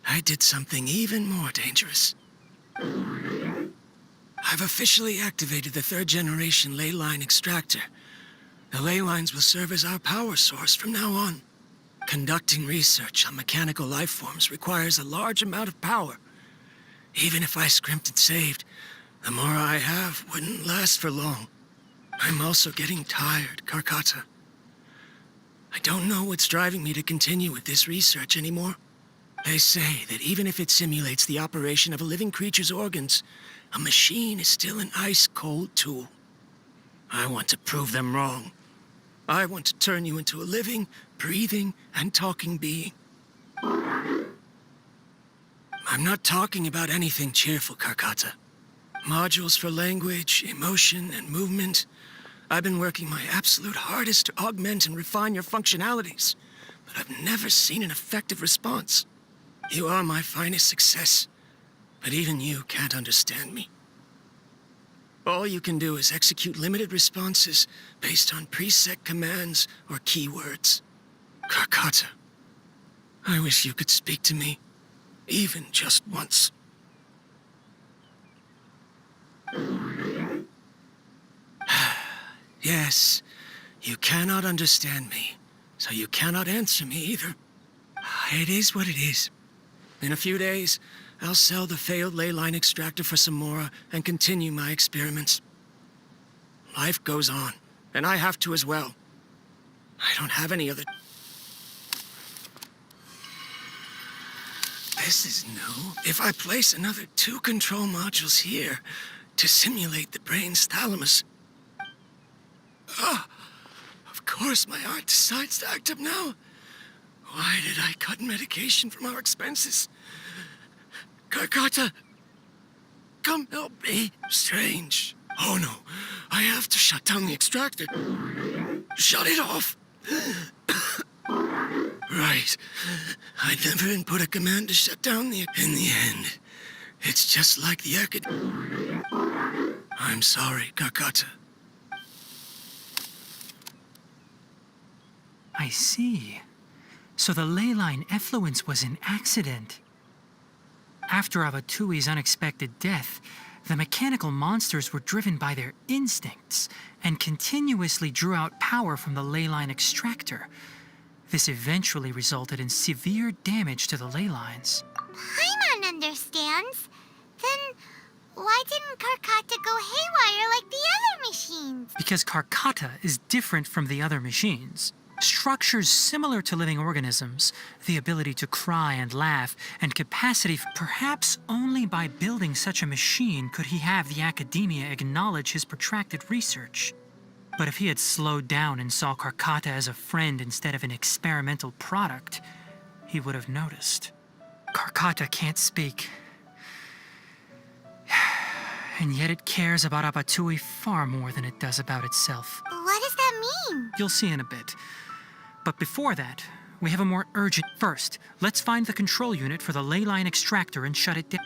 I did something even more dangerous. I've officially activated the third generation ley line extractor. The ley lines will serve as our power source from now on. Conducting research on mechanical life forms requires a large amount of power. Even if I scrimped and saved, the more I have wouldn't last for long. I'm also getting tired, Karkata. I don't know what's driving me to continue with this research anymore. They say that even if it simulates the operation of a living creature's organs, a machine is still an ice-cold tool. I want to prove them wrong. I want to turn you into a living, breathing, and talking being. I'm not talking about anything cheerful, Karkata. Modules for language, emotion, and movement. I've been working my absolute hardest to augment and refine your functionalities, but I've never seen an effective response. You are my finest success, but even you can't understand me. All you can do is execute limited responses based on preset commands or keywords. Karkata, I wish you could speak to me, even just once. Yes, you cannot understand me, so you cannot answer me either. It is what it is. In a few days, I'll sell the failed ley line extractor for some more and continue my experiments. Life goes on, and I have to as well. I don't have any other... This is new. If I place another 2 control modules here to simulate the brain's thalamus... of course my heart decides to act up now. Why did I cut medication from our expenses? Karkata, come help me. Strange. Oh no, I have to shut down the extractor. Shut it off. Right. I never input a command to shut down the... In the end, it's just like the I'm sorry, Karkata. I see. So the ley line effluence was an accident. After Avatui's unexpected death, the mechanical monsters were driven by their instincts and continuously drew out power from the ley line extractor. This eventually resulted in severe damage to the ley lines. Paimon understands. Then why didn't Karkata go haywire like the other machines? Because Karkata is different from the other machines. Structures similar to living organisms, the ability to cry and laugh, and capacity, perhaps only by building such a machine could he have the academia acknowledge his protracted research. But if he had slowed down and saw Karkata as a friend instead of an experimental product, he would have noticed. Karkata can't speak. And yet it cares about Abatui far more than it does about itself. What does that mean? You'll see in a bit. But before that, we have a more urgent... First, let's find the control unit for the ley line extractor and shut it down.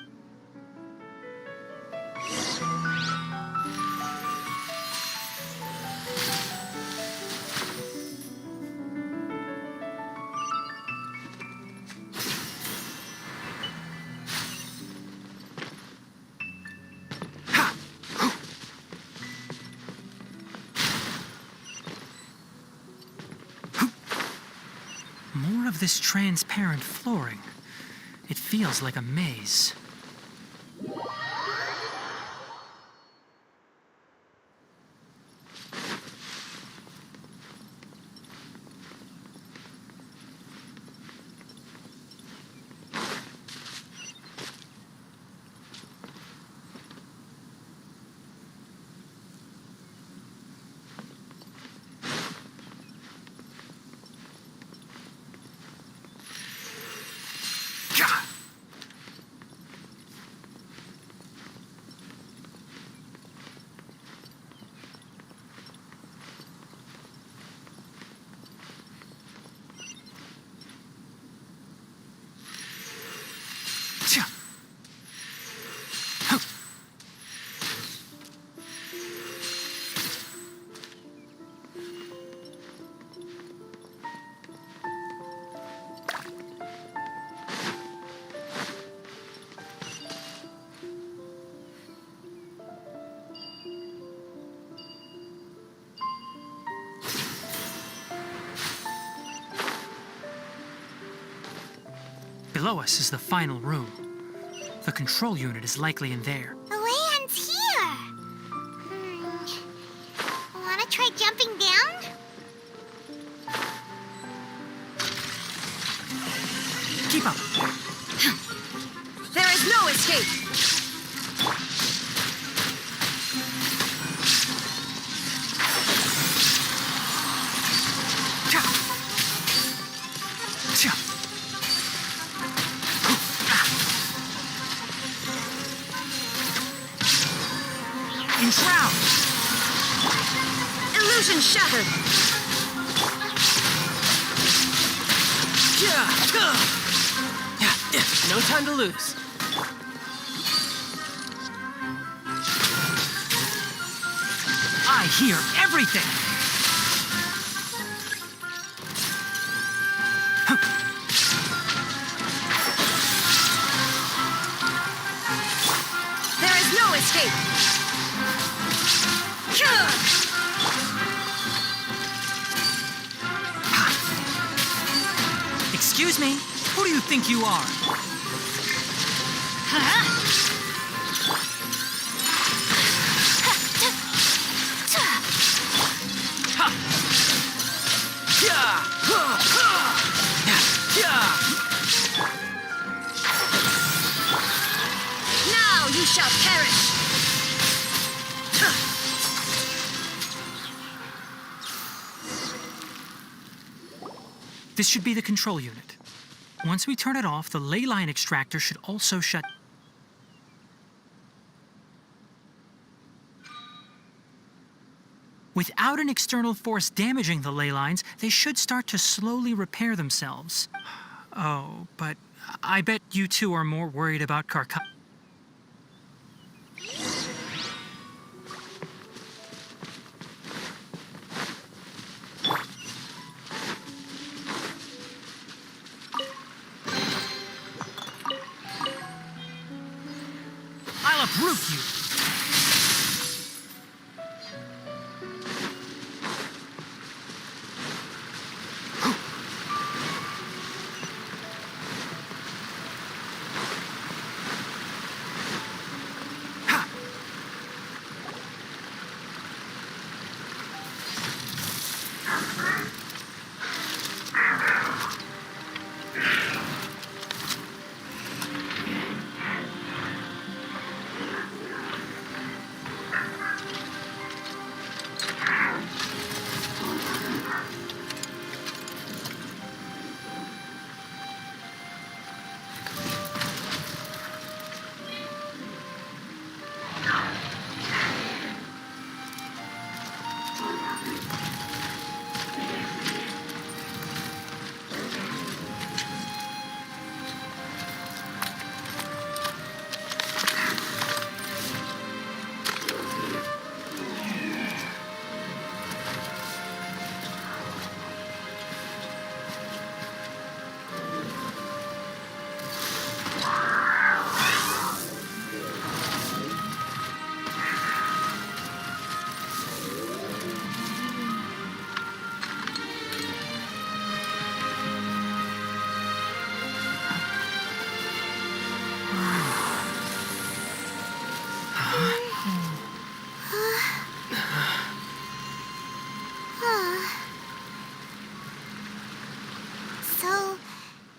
More of this transparent flooring. It feels like a maze. Below us is the final room. The control unit is likely in there. The way ends here. Wanna try jumping down? Keep up. There is no escape! Enshroud! Illusion shattered! No time to lose. I hear everything! There is no escape! Excuse me, who do you think you are? Now you shall perish! This should be the control unit. Once we turn it off, the ley line extractor should also shut. Without an external force damaging the ley lines, they should start to slowly repair themselves. Oh, but I bet you two are more worried about Carca. I'll uproot you! So,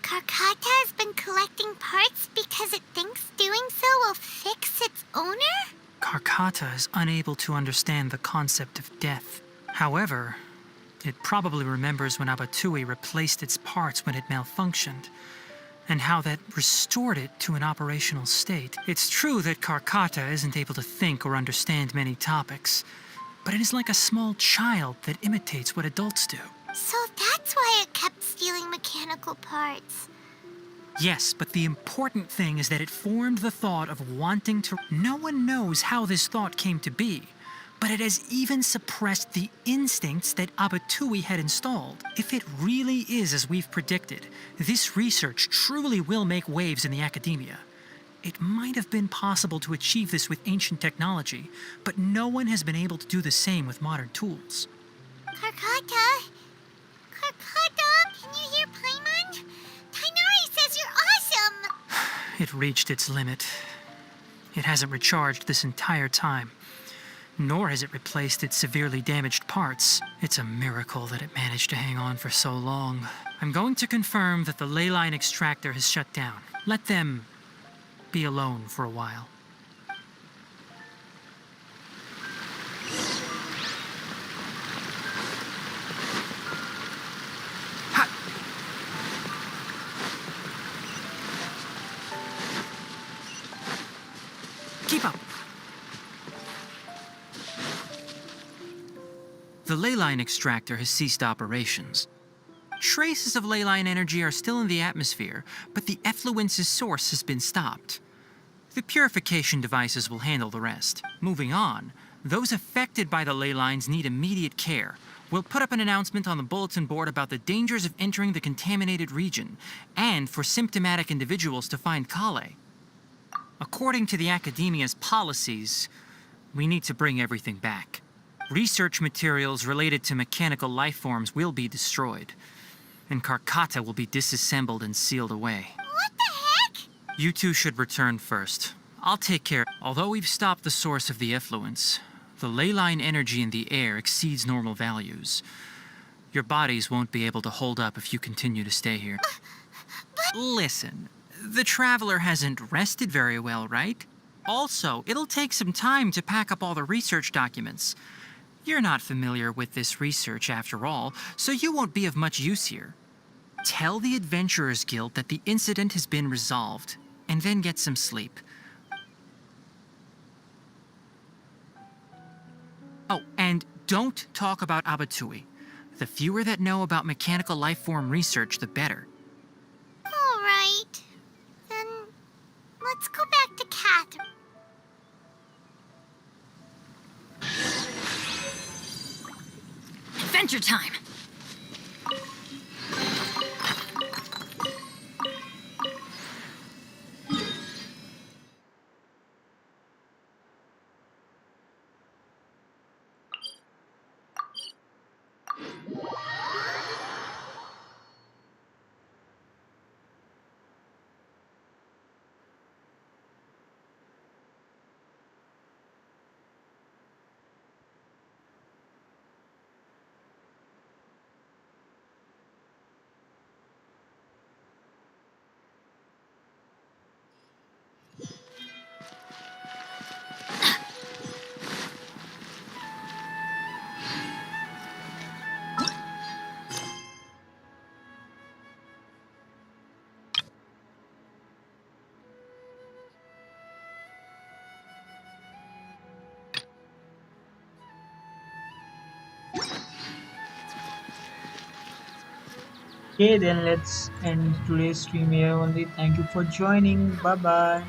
Carcata has been collecting parts because it thinks doing so will fix its owner? Carcata is unable to understand the concept of death. However, it probably remembers when Abatui replaced its parts when it malfunctioned, and how that restored it to an operational state. It's true that Carcata isn't able to think or understand many topics, but it is like a small child that imitates what adults do. So that's why it kept stealing mechanical parts. Yes, but the important thing is that it formed the thought of wanting to. No one knows how this thought came to be, but it has even suppressed the instincts that Abatui had installed. If it really is as we've predicted, this research truly will make waves in the academia. It might have been possible to achieve this with ancient technology, but no one has been able to do the same with modern tools. Carcata? Carcata, can you hear Paimon? Tainari says you're It reached its limit. It hasn't recharged this entire time, nor has it replaced its severely damaged parts. It's a miracle that it managed to hang on for so long. I'm going to confirm that the ley line extractor has shut down. Let them be alone for a while. Keep up. The ley line extractor has ceased operations. Traces of ley line energy are still in the atmosphere, but the effluence's source has been stopped. The purification devices will handle the rest. Moving on, those affected by the ley lines need immediate care. We'll put up an announcement on the bulletin board about the dangers of entering the contaminated region, and for symptomatic individuals to find Childe. According to the Academia's policies, we need to bring everything back. Research materials related to mechanical life forms will be destroyed, and Carcata will be disassembled and sealed away. What the heck? You two should return first. I'll take care. Although we've stopped the source of the effluence, the ley line energy in the air exceeds normal values. Your bodies won't be able to hold up if you continue to stay here. Listen, the Traveler hasn't rested very well, right? Also, it'll take some time to pack up all the research documents. You're not familiar with this research after all, so you won't be of much use here. Tell the Adventurers Guild that the incident has been resolved, and then get some sleep. Oh, and don't talk about Abatui. The fewer that know about mechanical life form research, the better. All right. Then let's go back to Cat. Adventure time! Okay, then let's end today's stream here only. Thank you for joining. Bye bye.